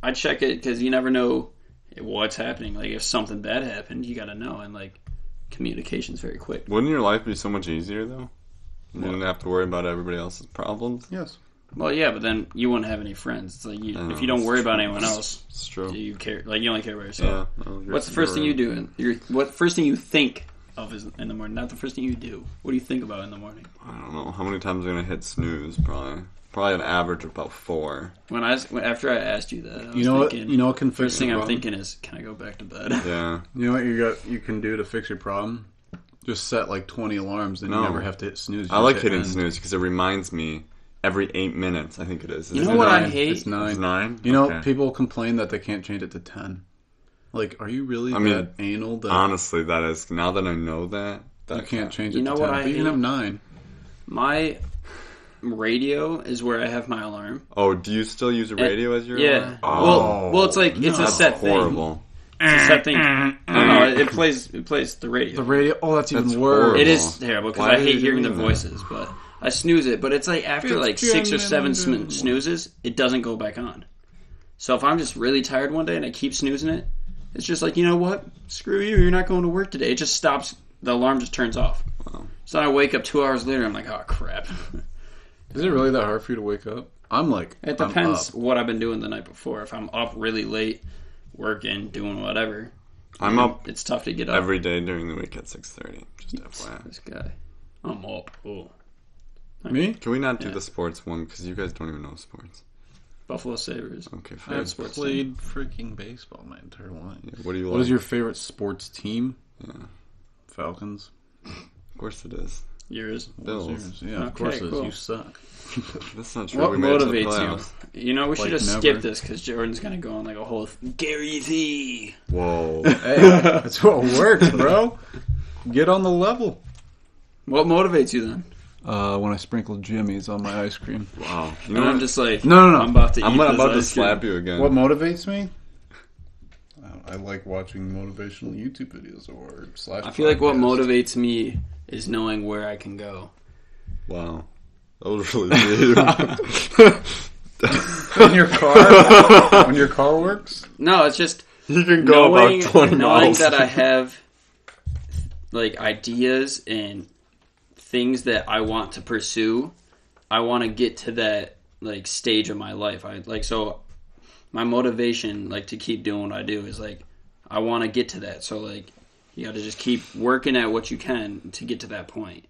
I check it because you never know what's happening. Like if something bad happened, you gotta know, and like communication's very quick. Wouldn't your life be so much easier though? You wouldn't have to worry about everybody else's problems. Yes. Well, yeah, but then you wouldn't have any friends. It's like if you don't worry about anyone else, it's true. Do you care? Like you only care about yourself. Yeah. No, What's the first thing you do? What first thing you think of is in the morning? Not the first thing you do. What do you think about in the morning? I don't know. How many times am I gonna hit snooze? Probably an average of about 4. After I asked you that, I was You know thinking, what? You know what can fix first thing your I'm problem? thinking is, can I go back to bed? Yeah. You know what you can do to fix your problem? Just set like 20 alarms, then you never have to hit snooze. I like hitting snooze because it reminds me every 8 minutes. I think it is. You know what I hate? It's 9. It's 9. You know, Okay. people complain that they can't change it to 10. Like, are you really that anal? That Honestly, that is. Now that I know that you can't change it You know to what 10. I But you can hate? have 9. My radio is where I have my alarm. Oh, do you still use a radio as your Yeah. alarm? Oh, Well, it's like it's a that's set thing. horrible. It's a set thing. No, it plays the radio. The radio. Oh, that's That's even worse. horrible. It is terrible because Why I are hate you hearing the doing that? voices, but I snooze it. But it's like after like 6 or 7 snoozes, it doesn't go back on. So if I'm just really tired one day and I keep snoozing it, it's just like, you know what? Screw you. You're not going to work today. It just stops. The alarm just turns off. Wow. So I wake up 2 hours later. I'm like, oh crap. Is it really that hard for you to wake up? I'm like, It depends what I've been doing the night before. If I'm up really late, working, doing whatever, I'm up it's tough to get up. every day during the week at 6:30. Just FYI. This guy. I'm up. Oh. Me? Can we not do Yeah. the sports one because you guys don't even know sports? Buffalo Sabres. Okay, fair. I've sports played freaking baseball my entire life. What do you like? What is your favorite sports team? Yeah, Falcons. of course it is. Yours. Bills. Yeah, of Okay, course it is. cool. You suck. That's not true. What We made it to the motivates playoffs. you? You know, we should Like just never. skip this because Jordan's going to go on like a whole Gary V. Whoa. Hey, that's what works, bro. Get on the level. What motivates you then? When I sprinkle Jimmy's on my ice cream. Wow. You And know I'm what? just like, No. I'm about to eat I'm this about to ice cream. slap you again. What motivates me? I like watching motivational YouTube videos or / I feel like what podcasts. motivates me is knowing where I can go. Wow. That was really deep. in your car when your car works. No, it's just You can go knowing, about 20 knowing miles. that I have like ideas and things that I want to pursue. I want to get to that like stage of my life. So my motivation like to keep doing what I do is like I want to get to that. So like you got to just keep working at what you can to get to that point.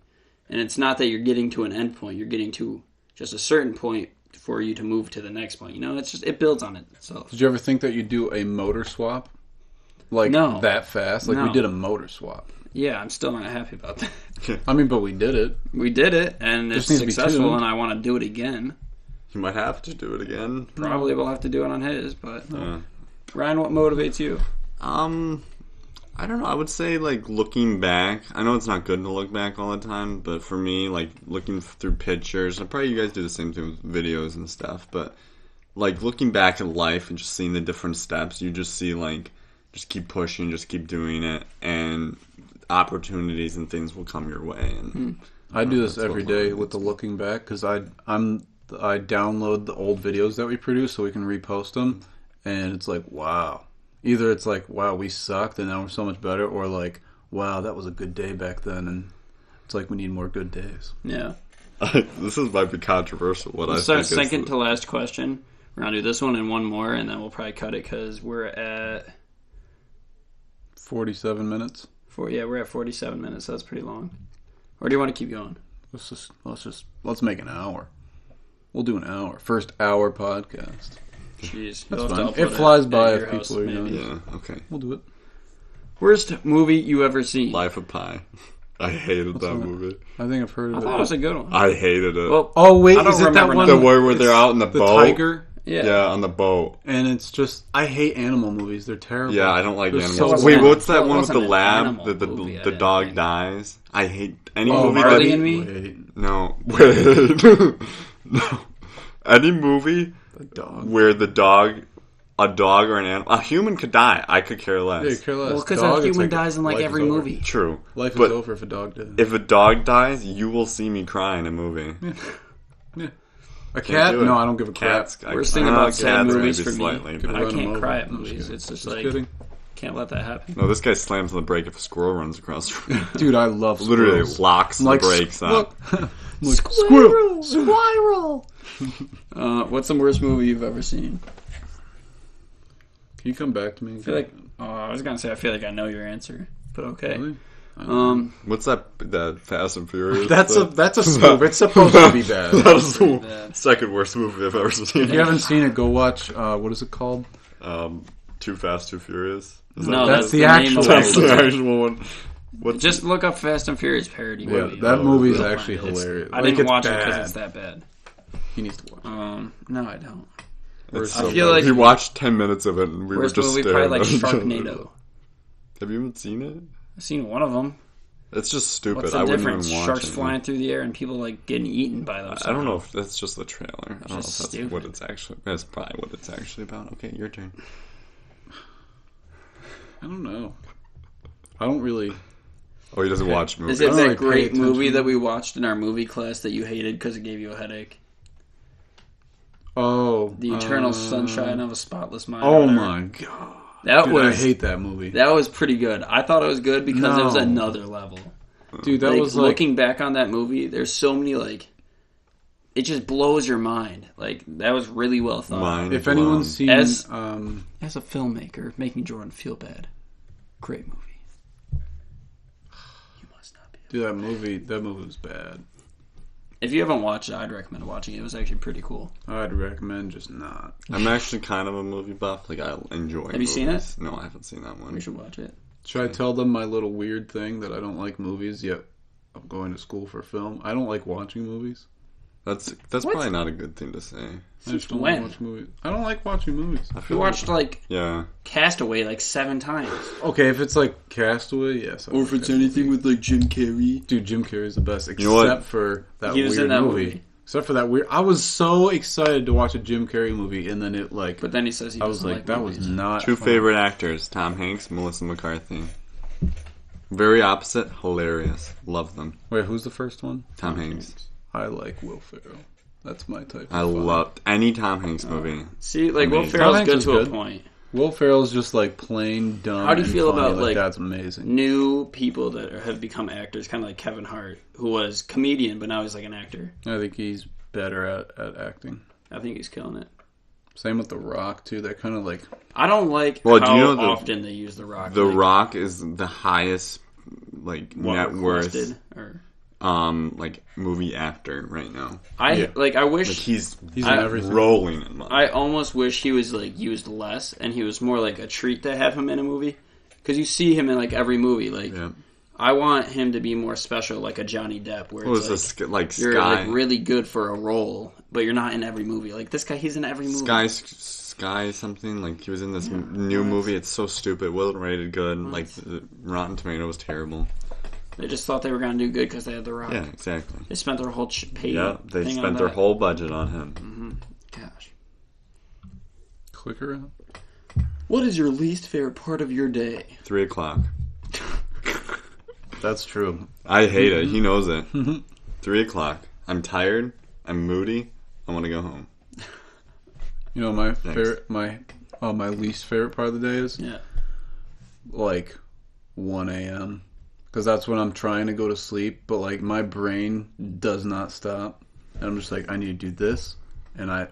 And it's not that you're getting to an end point. You're getting to just a certain point for you to move to the next point. You know, it's just it builds on itself. Did you ever think that you'd do a motor swap? Like No. that fast? Like No. we did a motor swap. Yeah, I'm still not happy about that. I mean, but we did it. We did it, and it's Just needs to be successful, tuned. and I want to do it again. You might have to do it again. Probably we'll have to do it on his, but... Yeah. Ryan, what motivates you? I I don't know. I would say, like, looking back. I know it's not good to look back all the time, but for me, like, looking through pictures, and probably you guys do the same thing with videos and stuff, but, like, looking back at life and just seeing the different steps, you just see, like, just keep pushing, just keep doing it, and opportunities and things will come your way. And I do this every day with the looking back, because I download the old videos that we produce so we can repost them, and it's like, wow. Either it's like, wow, we sucked and now we're so much better, or like, wow, that was a good day back then, and it's like we need more good days. Yeah. This might be controversial. Let's start second to last question. We're going to do this one and one more, and then we'll probably cut it because we're at 47 minutes. We're at 47 minutes. That's pretty long. Or do you want to keep going? Let's make an hour. We'll do an hour. First hour podcast. Jeez, that's fine. It flies by if people are young. Yeah, okay. We'll do it. Worst movie you ever seen? Life of Pi. I hated that movie. I think I've heard of it. I thought it was a good one. I hated it. Well, wait, is it that one? The one where they're out in the boat? Tiger? Yeah, on the boat. And it's just, I hate animal movies. They're terrible. Yeah, I don't like animals. So wait, what's that one with the lab? The dog dies? I hate any movie Marley and Me? No. Wait. No. Any movie where a dog or an animal, a human could die. I could care less. Yeah, care less. Well, because a human dies in like every movie. True. Life is over if a dog dies. If a dog dies, you will see me cry in a movie. Yeah. A cat? No, I don't give a crap. Worst thing about sad movies for me, I can't cry at movies. It's just like, can't let that happen. No, this guy slams on the brake if a squirrel runs across the room. Dude, I love squirrels. Literally locks the brakes up. Squirrel! What's the worst movie you've ever seen? Can you come back to me? I feel like I was gonna say I feel like I know your answer, but okay. Really? What's that Fast and Furious? That's a spoof. It's supposed to be bad. That is the second worst movie I've ever seen. If you haven't seen it, go watch. What is it called? Too Fast, Too Furious. That's the actual. That's the actual one. Just look up Fast and Furious parody movie. Yeah, that movie is actually hilarious. I didn't watch it because it's that bad. He needs to watch it. No, I don't. I feel like he watched 10 minutes of it and we were just staring. Probably like Sharknado. Have you even seen it? I've seen one of them. It's just stupid. What's the difference? Sharks flying through the air and people like getting eaten by them. I don't know if that's just the trailer. I don't know if that's stupid. what it's actually. That's probably what it's actually about. Okay, your turn. I don't know. I don't really. Oh, he doesn't watch movies. Is it that great movie that we watched in our movie class that you hated because it gave you a headache? Oh, The Eternal Sunshine of a Spotless Mind. Oh my god, I hate that movie. That was pretty good. I thought it was good because it was another level. Dude, that was looking back on that movie. There's so many it just blows your mind. Like that was really well thought. If anyone's seen as a filmmaker, making Jordan feel bad, great movie. You must not be. Dude, that movie was bad. If you haven't watched it, I'd recommend watching it. It was actually pretty cool. I'd recommend just not. I'm actually kind of a movie buff. Like, I enjoy movies. Have you seen it? No, I haven't seen that one. We should watch it. Should I tell them my little weird thing that I don't like movies, yet I'm going to school for film? I don't like watching movies. That's probably not a good thing to say. I just don't like watching movies. I don't like watching movies. We watched Castaway 7 times. Okay, if it's like Castaway, yes. Or if it's anything with like Jim Carrey. Dude, Jim Carrey's the best, except for that weird movie. Except for that weird. I was so excited to watch a Jim Carrey movie, and then it like. But then he says he doesn't like that movies. Was not. Two favorite actors: Tom Hanks, Melissa McCarthy. Very opposite, hilarious. Love them. Wait, who's the first one? Tom Hanks. I like Will Ferrell. That's my type. I loved any Tom Hanks movie. See, like Will Ferrell's good to a point. Will Ferrell's just like plain dumb. How do you feel about like that's amazing? New people that have become actors, kind of like Kevin Hart, who was comedian but now he's like an actor. I think he's better at acting. I think he's killing it. Same with The Rock too. That kind of like I don't like how often they use The Rock. The Rock is the highest net worth like movie actor right now. I wish he's rolling in money. I almost wish he was like used less and he was more like a treat to have him in a movie because you see him in like every movie. Like I want him to be more special, like a Johnny Depp, where you're like really good for a role, but you're not in every movie. Like this guy, he's in every movie. Sky something. Like, he was in this new movie. It's so stupid. It wasn't rated good. Like, the Rotten Tomato was terrible. They just thought they were going to do good because they had The Rock. Yeah, exactly. They spent their whole pay. Yeah, they spent their whole budget on him. Mm-hmm. Gosh. Click around. What is your least favorite part of your day? 3 o'clock. That's true. I hate it. He knows it. 3 o'clock. I'm tired. I'm moody. I want to go home. You know, my favorite, my least favorite part of the day is like 1 a.m. because that's when I'm trying to go to sleep, but like my brain does not stop, and I'm just like, I need to do this, and I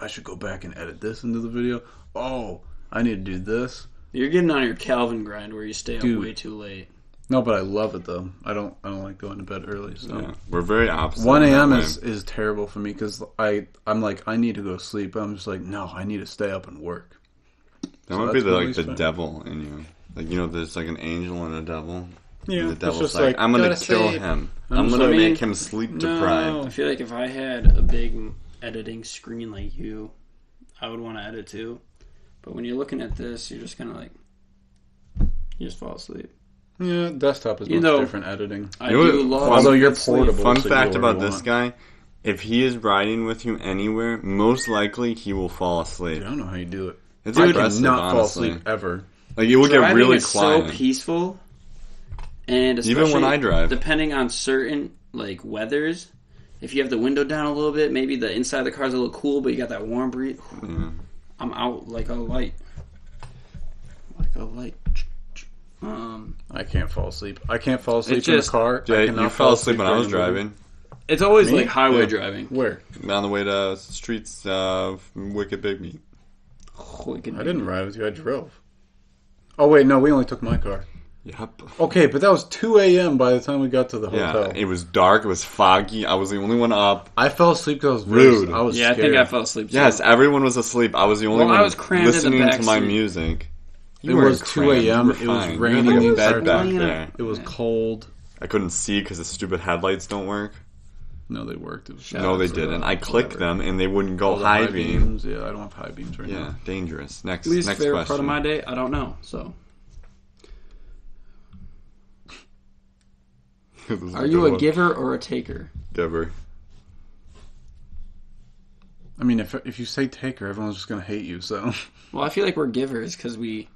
should go back and edit this into the video. Oh, I need to do this. You're getting on your Calvin grind where you stay up way too late. No, but I love it though. I don't like going to bed early. So yeah, we're very opposite. 1 a.m. is terrible for me because I'm like, I need to go to sleep. I'm just like, no, I need to stay up and work. That might be the devil in you. Like, you know, there's like an angel and a devil. Yeah, the devil's like, I'm gonna kill him. I'm gonna make him sleep deprived. I feel like if I had a big editing screen like you, I would want to edit too. But when you're looking at this, you're just kind of like, you just fall asleep. Yeah, desktop is much different editing. I do love. Although you're portable. Fun fact about this guy: if he is riding with you anywhere, most likely he will fall asleep. Dude, I don't know how you do it. It's I impressive, cannot honestly. fall asleep ever. Like, you will get really is quiet. so peaceful, and even when I drive, depending on certain like weathers, if you have the window down a little bit, maybe the inside of the car is a little cool, but you got that warm breeze. Yeah. I'm out like a light. Like a light. I can't fall asleep. I can't fall asleep in the car. Yeah, you fell asleep when I was driving. It's always like highway driving. Where? On the way to streets of Wicked Big Meat. I didn't ride with you. I drove. Oh wait, no, we only took my car. Yep. Okay, but that was 2 a.m. by the time we got to the hotel. Yeah, it was dark. It was foggy. I was the only one up. I fell asleep because I was rude. I was scared. I think I fell asleep too. Yes, everyone was asleep. I was the only one I was crammed listening in the back to my seat. music. It was 2 a.m. It was raining the entire back time. there. It was cold. I couldn't see because the stupid headlights don't work. No, they worked. No, they didn't. I clicked them and they wouldn't go high beam. Yeah, I don't have high beams right now. Yeah, dangerous. Next favorite question. part of my day? I don't know. So, are you a giver or a taker? Giver. I mean, if you say taker, everyone's just gonna hate you. So, well, I feel like we're givers because we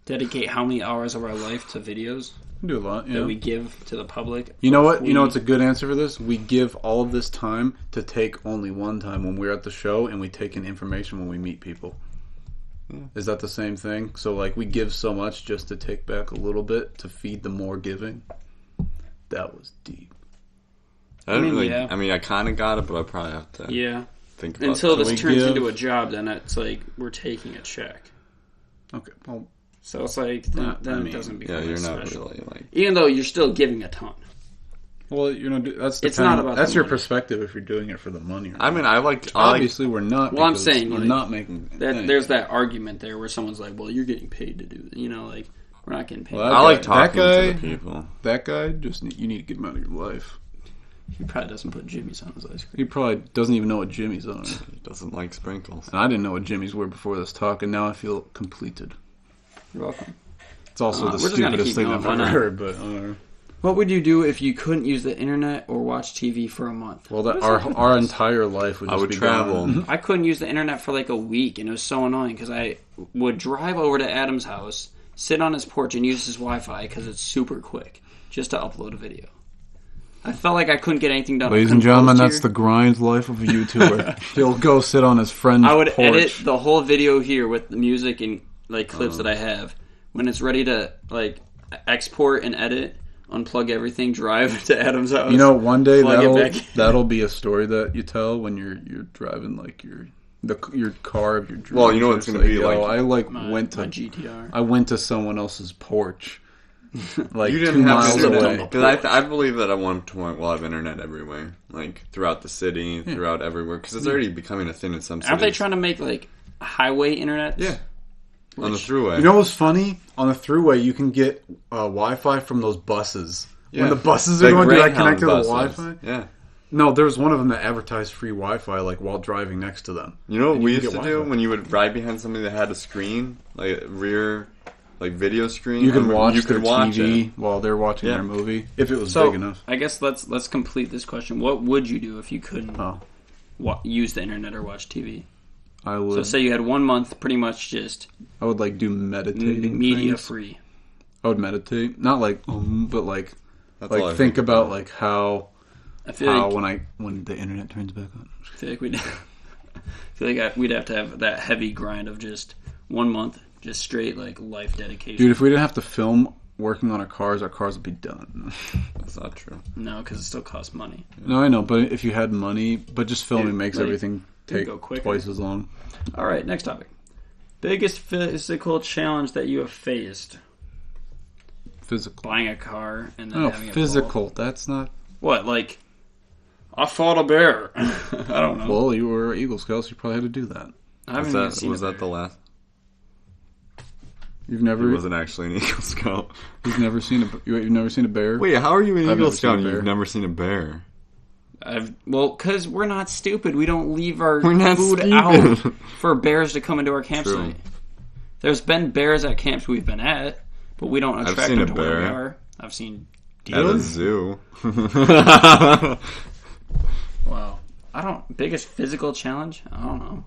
dedicate how many hours of our life to videos. We do a lot. Yeah. That we give to the public. You know what? You know what's a good answer for this? We give all of this time to take only one time when we're at the show, and we take in information when we meet people. Yeah. Is that the same thing? So, like, we give so much just to take back a little bit to feed the more giving. That was deep. I mean, I kind of got it, but I probably have to. Yeah. Think about until this turns into a job, then it's like we're taking a check. Okay. Well, so it's like then it doesn't become you're special. not really like, even though you're still giving a ton. Well, you know, that's it's not about that's your money. perspective if you're doing it for the money. I mean, obviously we're not. Well, I'm saying we're like, not making. There's that argument there where someone's like, "Well, you're getting paid to do it." You know, like we're not getting paid. Well, I like talking to the people. That guy you need to get him out of your life. He probably doesn't put Jimmy's on his ice cream. He probably doesn't even know what Jimmy's are. He doesn't like sprinkles. And I didn't know what Jimmy's were before this talk, and now I feel completed. You're welcome. It's also the stupidest thing I've ever heard, but what would you do if you couldn't use the internet or watch TV for a month? Well, our entire life would just be travel. Gone. I couldn't use the internet for like a week, and it was so annoying because I would drive over to Adam's house, sit on his porch, and use his Wi-Fi because it's super quick just to upload a video. I felt like I couldn't get anything done. Ladies and gentlemen, that's the grind life of a YouTuber. He'll go sit on his friend's porch. I would edit the whole video here with the music and like clips that I have. When it's ready to like export and edit, unplug everything, drive to Adam's house. You know, one day that'll be a story that you tell when you're driving like your car of your dreams. Well, you know what's going to be like. My GTR. I went to someone else's porch. Like you didn't 2 have miles away. Because I believe that at one point we'll have internet everywhere, like throughout the city, throughout everywhere, because it's already becoming a thing in some cities. Aren't they trying to make like highway internet? Yeah, on the thruway. You know what's funny? On the thruway, you can get Wi-Fi from those buses. Yeah. When the buses are going, do I connect to the Wi-Fi? Yeah. No, there was one of them that advertised free Wi-Fi, like, while driving next to them. You know what we used to Wi-Fi. do when you would ride behind somebody that had a screen, like a rear, like video screen? You could watch their watch TV it. while they're watching their movie, if it was big enough. I guess let's complete this question. What would you do if you couldn't use the internet or watch TV? I would. So say you had 1 month, pretty much just I would like do meditating, media things. free. I would meditate, not like, but like, That's all I think about like how I feel when the internet turns back on. I feel like we'd have to have that heavy grind of just 1 month, just straight like life dedication. Dude, if we didn't have to film working on our cars would be done. That's not true. No, because it still costs money. No, I know, but if you had money, but just filming makes like, everything take go quicker. twice as long. All right, next topic. Biggest physical challenge that you have faced? Physical. Buying a car and then No, having physical. That's not. What, like, I fought a bear. I don't know. Well, you were Eagle Scout, so you probably had to do that. I haven't even seen Was a that bear. the last? You've He never. wasn't actually an Eagle Scout. You've never seen a. You've never seen a bear. Wait, how are you an I've Eagle never seen Scout a and bear. you've never seen a bear? Because we're not stupid. We don't leave our We're not food stupid. out for bears to come into our campsite. True. There's been bears at camps we've been at, but we don't attract seen them a to where we bear. are. I've seen At a deer. zoo. Wow. Biggest physical challenge? I don't know.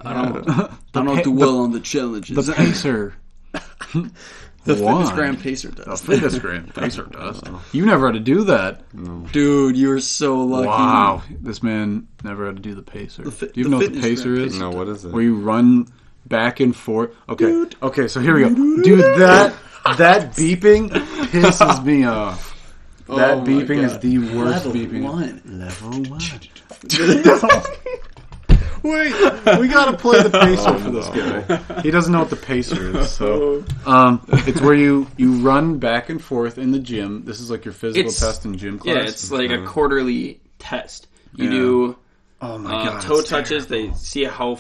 I don't do well on the challenges. The pacer. The Why? fitness gram pacer does. Fitness Grand Pacer does. You never had to do that. Dude, you're so lucky. Wow, this man never had to do the pacer. Do you even know what the fitness pacer Grand is? No, what is it? Where you run back and forth. Okay, so here we go. Dude, that beeping pisses me off. That Oh my beeping is God. the worst Level beeping. one. Level 1. Wait, we gotta play the pacer for this guy. He doesn't know what the pacer is, so it's where you run back and forth in the gym. This is like your physical test in gym class. Yeah, it's like a quarterly test. You Yeah. do Oh my god, toe it's touches. terrible. They see how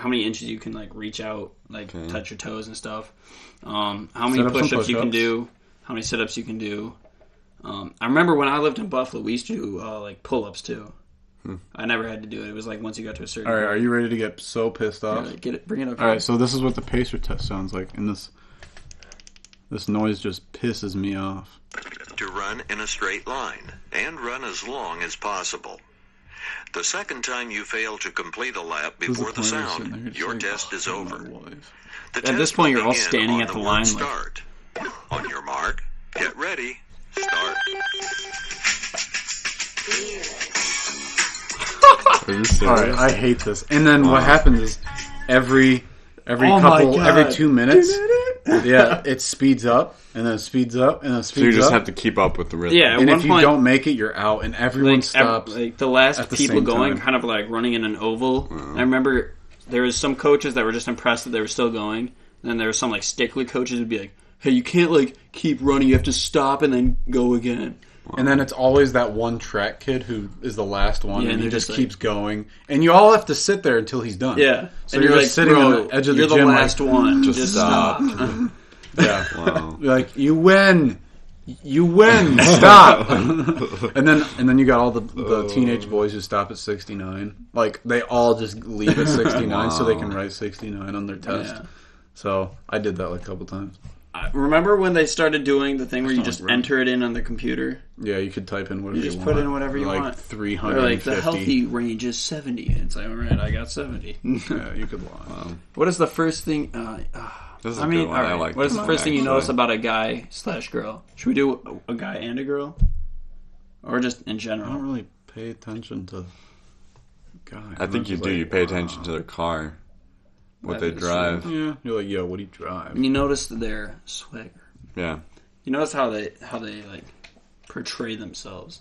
many inches you can like reach out, like touch your toes and stuff. How many Set up some push-ups you can push-ups. do, how many sit-ups you can do. I remember when I lived in Buffalo, we used to do like pull-ups too. I never had to do it. It was like once you got to a certain. All right, are you ready to get so pissed off? Bring it up. All right, so this is what the pacer test sounds like, and this noise just pisses me off. To run in a straight line and run as long as possible. The second time you fail to complete a lap This is before the point where you're sitting there, sound, it's your like, test is oh, over. my wife. The At this test point, will you're all begin standing on at the word line, like- Start. On your mark, get ready, start. Are you serious? All right, I hate this. And then what happens is every Oh my couple, God. every 2 minutes, yeah, it speeds up and then it speeds up and then it speeds So you just up. have to keep up with the rhythm. Yeah, at and one if you point, don't make it, you're out, and everyone like, stops. like the last at the people same going, time. kind of like running in an oval. I remember there was some coaches that were just impressed that they were still going. And then there were some like stickler coaches who'd be like, "Hey, you can't like keep running. You have to stop and then go again." And then it's always that one track kid who is the last one, Yeah, and and he they're just just keeps going. And you all have to sit there until he's done. Yeah, So and you're you're just like, sitting "Bro, on the edge of the you're gym, the last one. Just stop. Yeah. Wow. You're like, you win. You win. Stop. and then you got all the teenage boys who stop at 69. Like they all just leave at 69 so they can write 69 on their test. Yeah. So I did that like a couple times. Remember when they started doing the thing where you not just like running. enter it in on the computer? Yeah, you could type in whatever You you just want. put in whatever you like want. 350. Or like the healthy range is 70. And it's like, all right, I got 70. Yeah, you could lie. What is the first thing? This is a I mean, good one. all I right. like What is this the one, first thing you actually. notice about a guy / girl? Should we do a guy and a girl, or just in I general? don't really pay attention to guys. I think you do. You pay attention to their car, what That they is drive. Yeah, you're like, yo, what do you drive? And you notice their swagger. Yeah. You notice how they like portray themselves.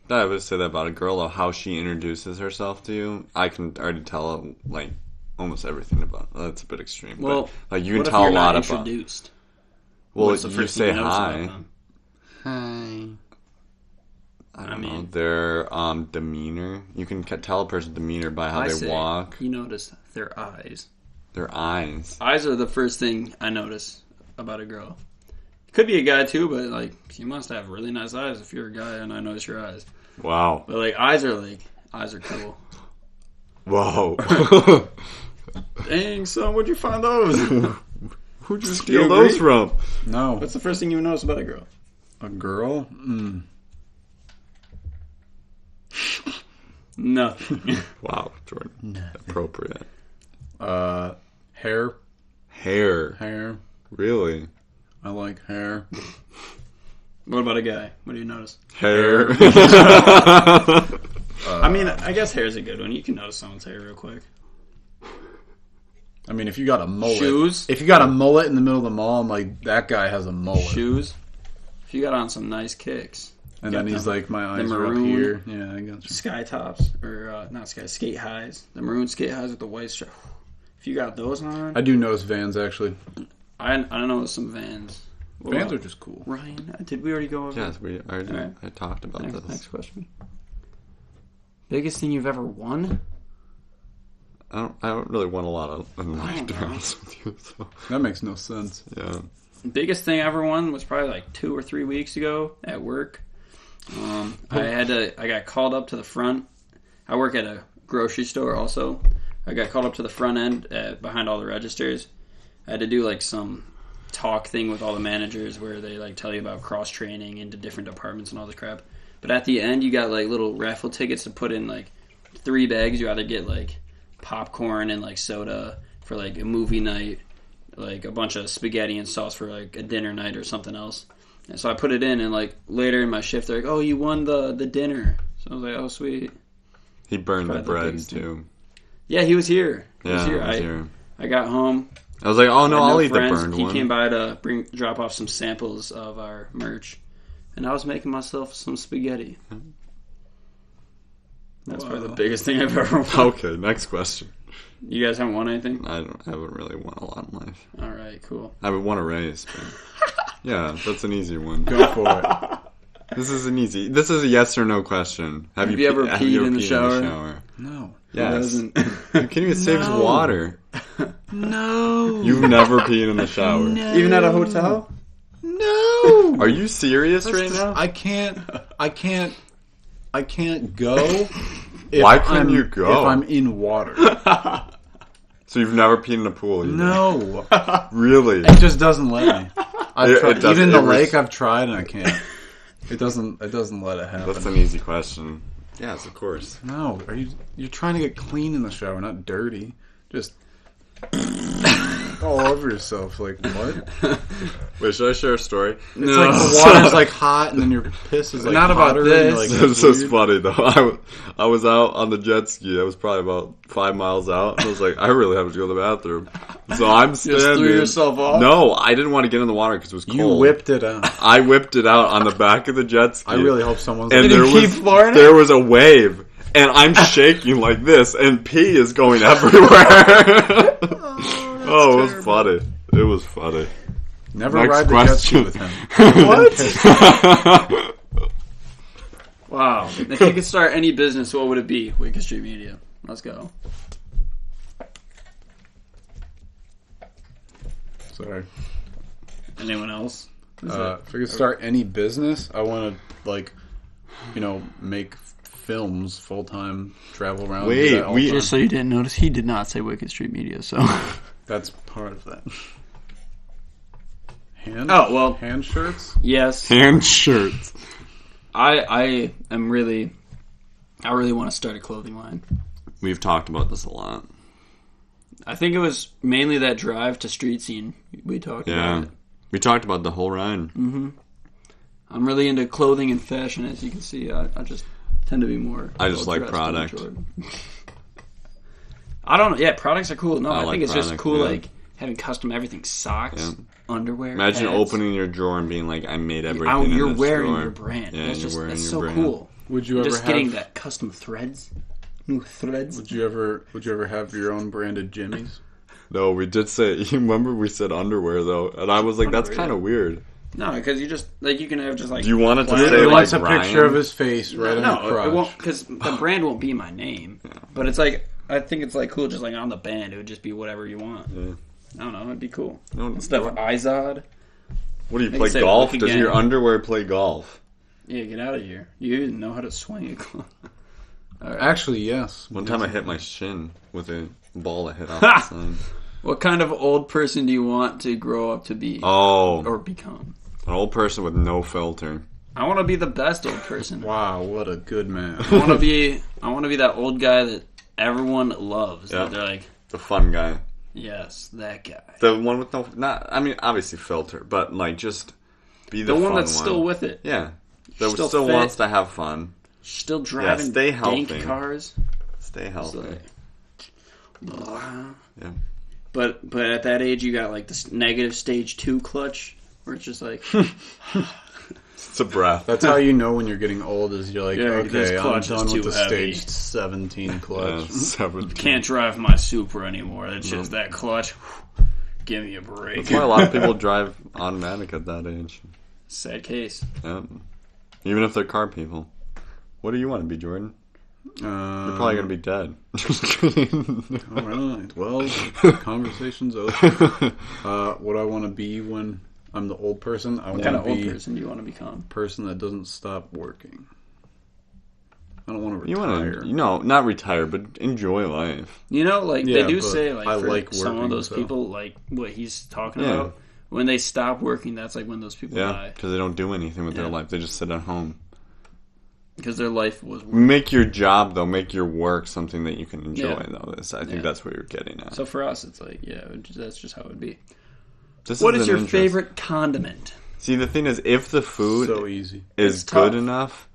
I would say that about a girl, though, how she introduces herself to you. I can already tell, like, almost everything about. That's a bit extreme. Well, but, like, you can what if tell you're a lot not about. introduced? Well, What's the you first say thing you notice about hi. them? Hi. I don't know. mean- Their demeanor. You can tell a person's demeanor by how I they say walk. You notice their eyes. Their eyes. Eyes are the first thing I notice about a girl. Could be a guy too, but like you must have really nice eyes if you're a guy and I notice your eyes. Wow. But like eyes are cool. Wow. Dang, son, where'd you find those? Who'd you steal those from? No. What's the first thing you notice about a girl? A girl? Nothing. Wow, Jordan. Nothing. Appropriate. Hair. Hair. Really? I like hair. What about a guy? What do you notice? Hair. I mean, I guess hair's a good one. You can notice someone's hair real quick. I mean, if you got a mullet. Shoes? If you got a mullet in the middle of the mall, I'm like, that guy has a mullet. Shoes? If you got on some nice kicks. And then he's like, my eyes are up maroon here. Yeah, I got you. Sky tops. Or, not sky, skate highs. The maroon skate highs with the white strap. If you got those on. I do notice Vans, actually. I don't know some Vans. What Vans about are just cool. Ryan, did we already go over? Yes, we already. Right. I talked about this. Next question. Biggest thing you've ever won? I don't really want a lot in life, to be honest with you. So. That makes no sense. Yeah. Biggest thing I ever won was probably like 2 or 3 weeks ago at work. I got called up to the front. I work at a grocery store also. I got called up to the front end behind all the registers. I had to do like some talk thing with all the managers where they like tell you about cross training into different departments and all this crap. But at the end, you got like little raffle tickets to put in like 3 bags. You either get like popcorn and like soda for like a movie night, like a bunch of spaghetti and sauce for like a dinner night or something else. And so I put it in, and like later in my shift, they're like, "Oh, you won the dinner." So I was like, "Oh, sweet." He burned the bread too. Yeah, he was here. He was here. I got home. I was like, "Oh no, I'll eat the friends. burned He one." came by to drop off some samples of our merch, and I was making myself some spaghetti. That's probably the biggest thing I've ever won. Okay, next question. You guys haven't won anything? I haven't really won a lot in life. All right, cool. I haven't won a race, but yeah, that's an easy one. Go for it. This is a yes or no question. Have you ever peed in the shower? No. Yes. You can't even save water. No. You've never peed in the shower. No. Even at a hotel? No. Are you serious right now? I can't go. Why couldn't you go? If I'm in water. So you've never peed in a pool? No. Really? It just doesn't let me. I've tried. Even the lake was... I've tried and I can't. It doesn't let it happen. That's an easy question. Yes, of course. No, you're trying to get clean in the shower, not dirty. Just all over yourself. Like, what? Wait, should I share a story? It's like the water's like hot and then your piss is like not about hotter. this. Like, This is funny though. I was out on the jet ski. I was probably about 5 miles out. And I was like, I really have to go to the bathroom. So I'm standing. Just threw yourself off? No, I didn't want to get in the water because it was cold. you whipped it out. I whipped it out on the back of the jet ski. I really hope someone's and like, there was a wave. And I'm shaking like this, and pee is going everywhere. Oh, it was funny. It was funny. Never Next ride the question. jet ski with him. What? Wow. If you could start any business, what would it be? Wake Street Media. Let's go. Sorry. Anyone else? If I could start any business, I want to, make films full time, travel around. Wait, Just so you didn't notice, he did not say Wicked Street Media, so that's part of that. Hand shirts. Yes, Hand shirts. I really want to start a clothing line. We've talked about this a lot. I think it was mainly that drive to street scene we talked about. It. We talked about the whole ride. Mm-hmm. I'm really into clothing and fashion, as you can see. I just tend to be more. I just like product. I don't know. Yeah, products are cool. No, I like think it's product, just cool, yeah. like having custom everything: socks, underwear. Imagine hats. opening your drawer and being like, "I made everything." You're in this wearing drawer. your brand. Yeah, that's so cool. Would you ever just getting that custom threads? New threads. Would you ever have your own branded jimmies? No, we did say. You remember we said underwear though, and I was like, "That's kind of weird." No, because you just you can have just like. Do you want it to say It like wants a Ryan? picture of his face right on the crotch. It won't, because the brand won't be my name. Yeah. But it's like I think it's like cool, just like on the band, it would just be whatever you want. Yeah. I don't know, it'd be cool. No, Instead of Izod. What do you play golf? Does your underwear play golf? Yeah, get out of here. You even know how to swing a club. Right. Actually, yes. One time I hit my shin with a ball that hit off the sign. What kind of old person do you want to grow up to be? Oh. Or become? An old person with no filter. I want to be the best old person. Wow, what a good man. I want to be that old guy that everyone loves. Yeah. They're like, the fun guy. yes, that guy. The one with obviously filter, but like just be the one fun that's still with it. Yeah. That Still still fit. wants to have fun. Still driving stay healthy. dank cars. Stay healthy. Yeah. But at that age, you got like this negative stage 2 clutch, where it's just like... It's a breath. That's how you know when you're getting old, is you're like, okay, this I'm clutch done is with too the heavy. stage 17 clutch. Yeah, 17. Can't drive my Supra anymore. It's just that clutch. Give me a break. That's why a lot of people drive automatic at that age. Sad case. Yeah. Even if they're car people. What do you want to be, Jordan? You're probably going to be dead. Just kidding. All right. Well, conversation's over. What I want to be when I'm the old person, What kind of old person do you want to become? A person that doesn't stop working. I don't want to You retire. want to, not retire, but enjoy life. You know, like, Yeah, they do but say, like, I for like some working, of those so. people, like, what he's talking Yeah. about, when they stop working, that's, like, when those people Yeah, die. because they don't do anything with their Yeah. life. They just sit at home. Because their life was work. Make your job, though, make your work something that you can enjoy, Yeah. though. I think that's what you're getting at. So for us, it's like, yeah, that's just how it would be. This What is an your interest. favorite condiment? See, the thing is, if the food So easy. is It's tough. good enough,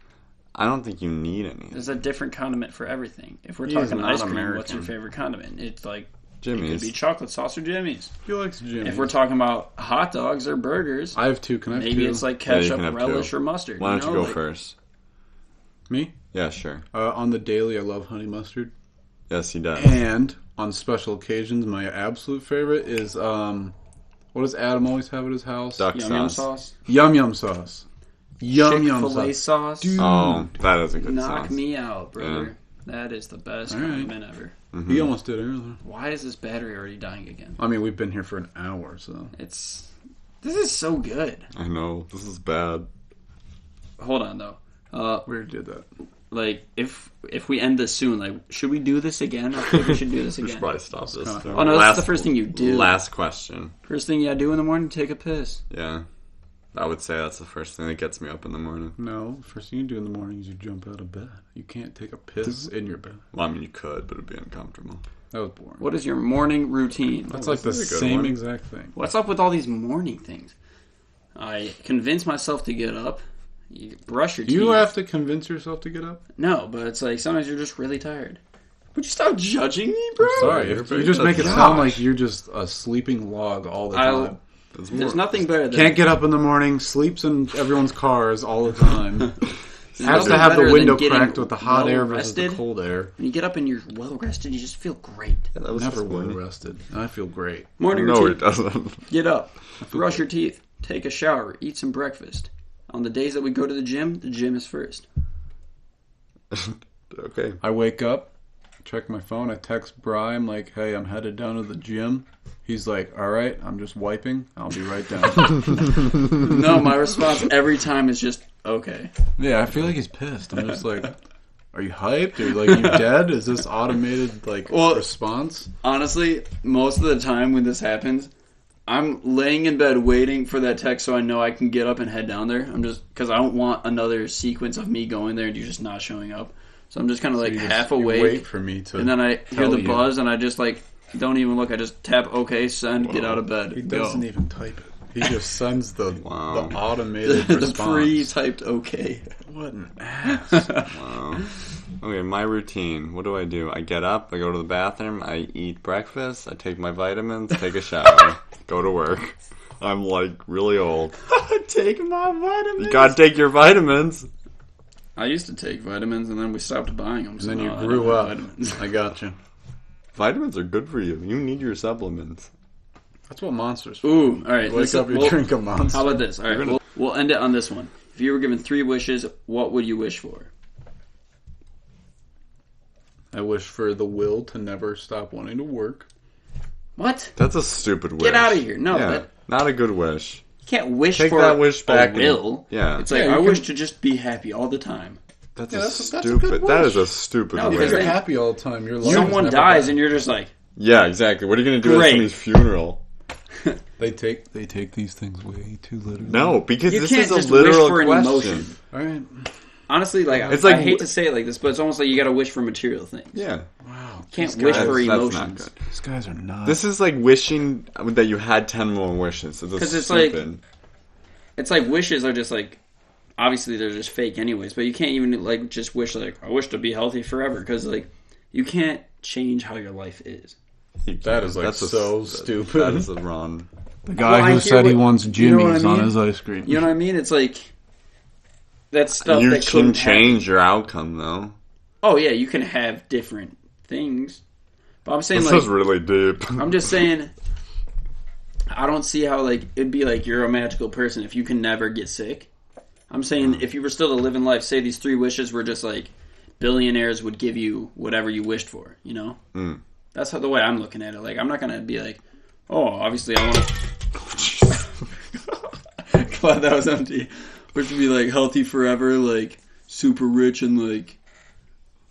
I don't think you need any. There's a different condiment for everything. If we're He's talking not ice cream, American. what's your favorite condiment? It's like, Jimmy's. it could be chocolate sauce or Jimmy's. He likes Jimmy. If we're talking about hot dogs or burgers, I have two. Can I have maybe two? it's like Yeah, you ketchup, can have relish, two. or mustard. Why don't you know? go Like, first? Me? Yeah, sure. On the daily, I love honey mustard. Yes, he does. And on special occasions, my absolute favorite is, what does Adam always have at his house? Duck Yum yum sauce. sauce. Yum yum sauce. Yum yum Chick-fil-A sauce. sauce. Dude. Oh, that is a good Knock sauce. me out, brother. That is the best All right. condiment ever. Mm-hmm. He almost did earlier. Why is this battery already dying again? I mean, we've been here for an hour, so. This is so good. I know. This is bad. Hold on though. We already did that. Like if we end this soon, like should we do this again? I think we should do this We again. should probably stop this. Oh no, that's the first thing you do. Last question. First thing you do in the morning, take a piss. Yeah. I would say that's the first thing that gets me up in the morning. No, first thing you do in the morning is you jump out of bed. You can't take a piss in your bed. Well, I mean, you could, but it'd be uncomfortable. That was boring. What is your morning routine? That's like the this is a good same one. exact thing. What's up with all these morning things? I convince myself to get up. You brush your teeth. You have to convince yourself to get up? No, but it's like sometimes you're just really tired. Would you stop judging me, bro? Sorry, Everybody you just does make it that. sound like you're just a sleeping log all the time. There's nothing better than Can't get up in the morning, sleeps in everyone's cars all the time. Has nothing to have better the than window getting cracked with the hot air versus the well-rested. cold air. When you get up and you're well rested, you just feel great. That was Never just well funny. rested. I feel great. Morning No, routine. it doesn't. Get up, brush your teeth, take a shower, eat some breakfast. On the days that we go to the gym is first. Okay. I wake up, check my phone, I text Bri, I'm like, hey, I'm headed down to the gym. He's like, alright, I'm just wiping. I'll be right down. No, my response every time is just, okay. Yeah, I feel like he's pissed. I'm just like, are you hyped? Are you like, you dead? Is this automated like response? Honestly, most of the time when this happens, I'm laying in bed waiting for that text so I know I can get up and head down there. I'm just, because I don't want another sequence of me going there and you just not showing up. So I'm just kind of like You just- half you awake. wait for me to And then I hear tell the you. buzz and I just like, don't even look. I just tap OK, send, get out of bed. He go. doesn't even type it. He just sends the Wow. the automated the response. pre-typed OK. What an ass. Wow. Okay, my routine. What do? I get up, I go to the bathroom, I eat breakfast, I take my vitamins, take a shower, go to work. I'm like really old. Take my vitamins. You gotta take your vitamins. I used to take vitamins and then we stopped buying them. And then you grew up. I got you. Vitamins are good for you. You need your supplements. That's what Monsters for. Ooh, all right. Wake up, you drink a Monster. How about this? All right, we'll end it on this one. If you were given 3 wishes, what would you wish for? I wish for the will to never stop wanting to work. What? That's a stupid wish. Get out of here. No, Yeah, that, not a good wish. You can't wish Take for that wish back a will. Yeah. It's like, Yeah, I you wish can- to just be happy all the time. That's that's a stupid. good That wish. is a stupid No, wish. because You're they- happy all the time. Your life Someone is never dies bad. and you're just like, Yeah, exactly. What are you going to do Great. at somebody's funeral? They take these things way too literally. No, because you this can't is a just literal wish for an question. emotion. All right. Honestly, like, It's like- I hate to say it like this, but it's almost like you got to wish for material things. Yeah. Wow. You can't These wish guys- for That's not emotions. good. These guys are not. This is like wishing that you had 10 more wishes. Because it's like- It's like wishes are just like, obviously they're just fake anyways, but you can't even like just wish like, I wish to be healthy forever, because like, you can't change how your life is. That is, like, so stupid. That is a wrong. the guy Well, I who hear said he what- wants you know what Jimmy's I on mean? his ice cream. You know what I mean? It's like, that's stuff You that can couldn't change happen. your outcome, though. Oh yeah, you can have different things. But I'm saying This like, is really deep. I'm just saying, I don't see how like it'd be like you're a magical person if you can never get sick. I'm saying if you were still to live in life, say these 3 wishes were just like billionaires would give you whatever you wished for, you know? Mm. That's how the way I'm looking at it. Like, I'm not gonna be like, oh, obviously I want to. Glad that was empty. Wish to be like healthy forever, like super rich, and like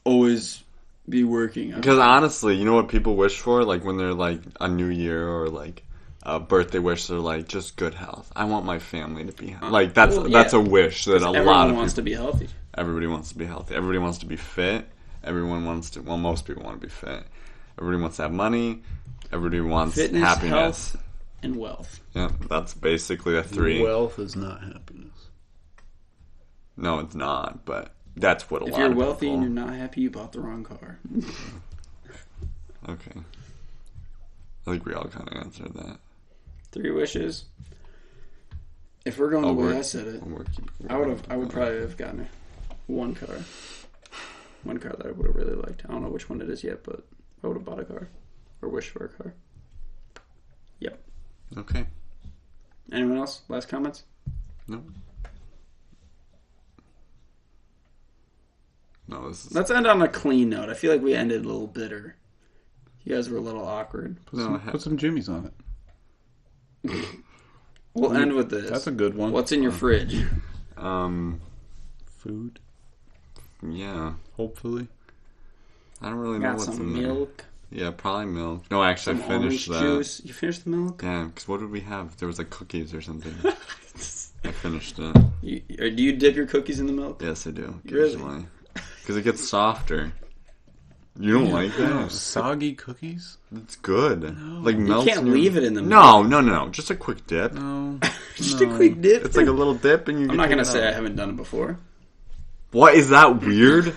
always be working. Because honestly, you know what people wish for? Like when they're like a new year or like a birthday wish, they're like just good health. I want my family to be healthy. Like that's Well, yeah. that's a wish that a everyone lot of wants people. to be healthy. Everybody wants to be healthy. Everybody wants to be fit. Everyone wants to. Well, most people want to be fit. Everybody wants to have money. Everybody wants Fitness, happiness. health, and wealth. Yeah, that's basically the 3. Wealth is not happiness. No, it's not. But that's what a If lot you're of wealthy people. and you're not happy, you bought the wrong car. Okay. I think we all kind of answered that. 3 wishes. If we're going the way I said it, I would probably have gotten one car. One car that I would have really liked. I don't know which one it is yet, but I would have bought a car. Or wished for a car. Yep. Okay. Anyone else? Last comments? No. No, this is. Let's end on a clean note. I feel like we ended a little bitter. You guys were a little awkward. Put some Jimmy's on it. We'll end with this. That's a good one. What's in your fridge? Food? Yeah. Hopefully. I don't really know Got what's in some there. milk. Yeah, probably milk. No, actually, Some I finished orange that. juice. You finished the milk? Yeah, because what did we have? There was like cookies or something. I finished it. Or do you dip your cookies in the milk? Yes, I do. Really? Occasionally. Because it gets softer. You don't like No, that? soggy cookies? It's good. Like You melts can't in your- leave it in the milk. No. Just a quick dip. No. Just a quick dip. It's like a little dip, and you. I'm not going to say I haven't done it before. What is that weird?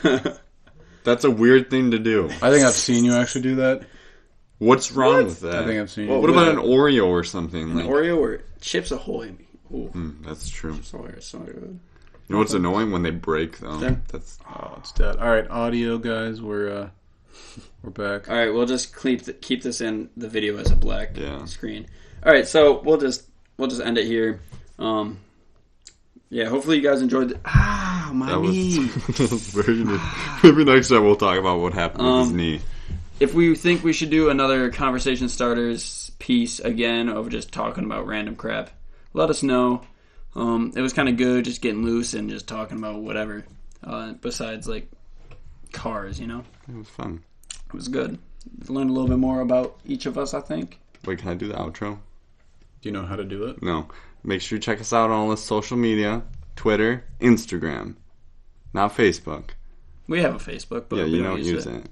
That's a weird thing to do. I think I've seen you actually do that. What's wrong with that? I think I've seen Well, you. What do about that. an Oreo or something? Like, Oreo or Chips Ahoy? Ooh, that's true. so good. You know what's annoying when they break though? Them? That's Oh, it's dead. All right, audio guys, we're back. All right, we'll just keep this in the video as a black Yeah. screen. All right, so we'll just end it here. Yeah, hopefully you guys enjoyed it. My that knee. was very neat. Maybe next time we'll talk about what happened with his knee. If we think we should do another conversation starters piece again of just talking about random crap, let us know. It was kind of good just getting loose and just talking about whatever besides like cars, you know. It was fun. It was good. Learned a little bit more about each of us, I think. Wait, can I do the outro? Do you know how to do it? No. Make sure you check us out on all the social media. Twitter, Instagram. Not Facebook. We have a Facebook, but Yeah, we you don't don't use it.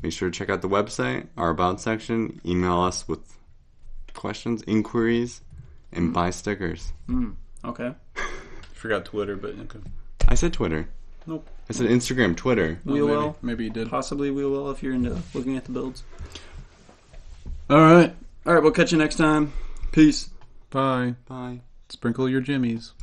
Make sure to check out the website, our About section. Email us with questions, inquiries, and buy stickers. Okay. Forgot Twitter, but okay. I said Twitter. Nope. I said Instagram, Twitter. We will. Maybe you did. Possibly we will if you're into looking at the builds. All right. All right, we'll catch you next time. Peace. Bye. Bye. Sprinkle your jimmies.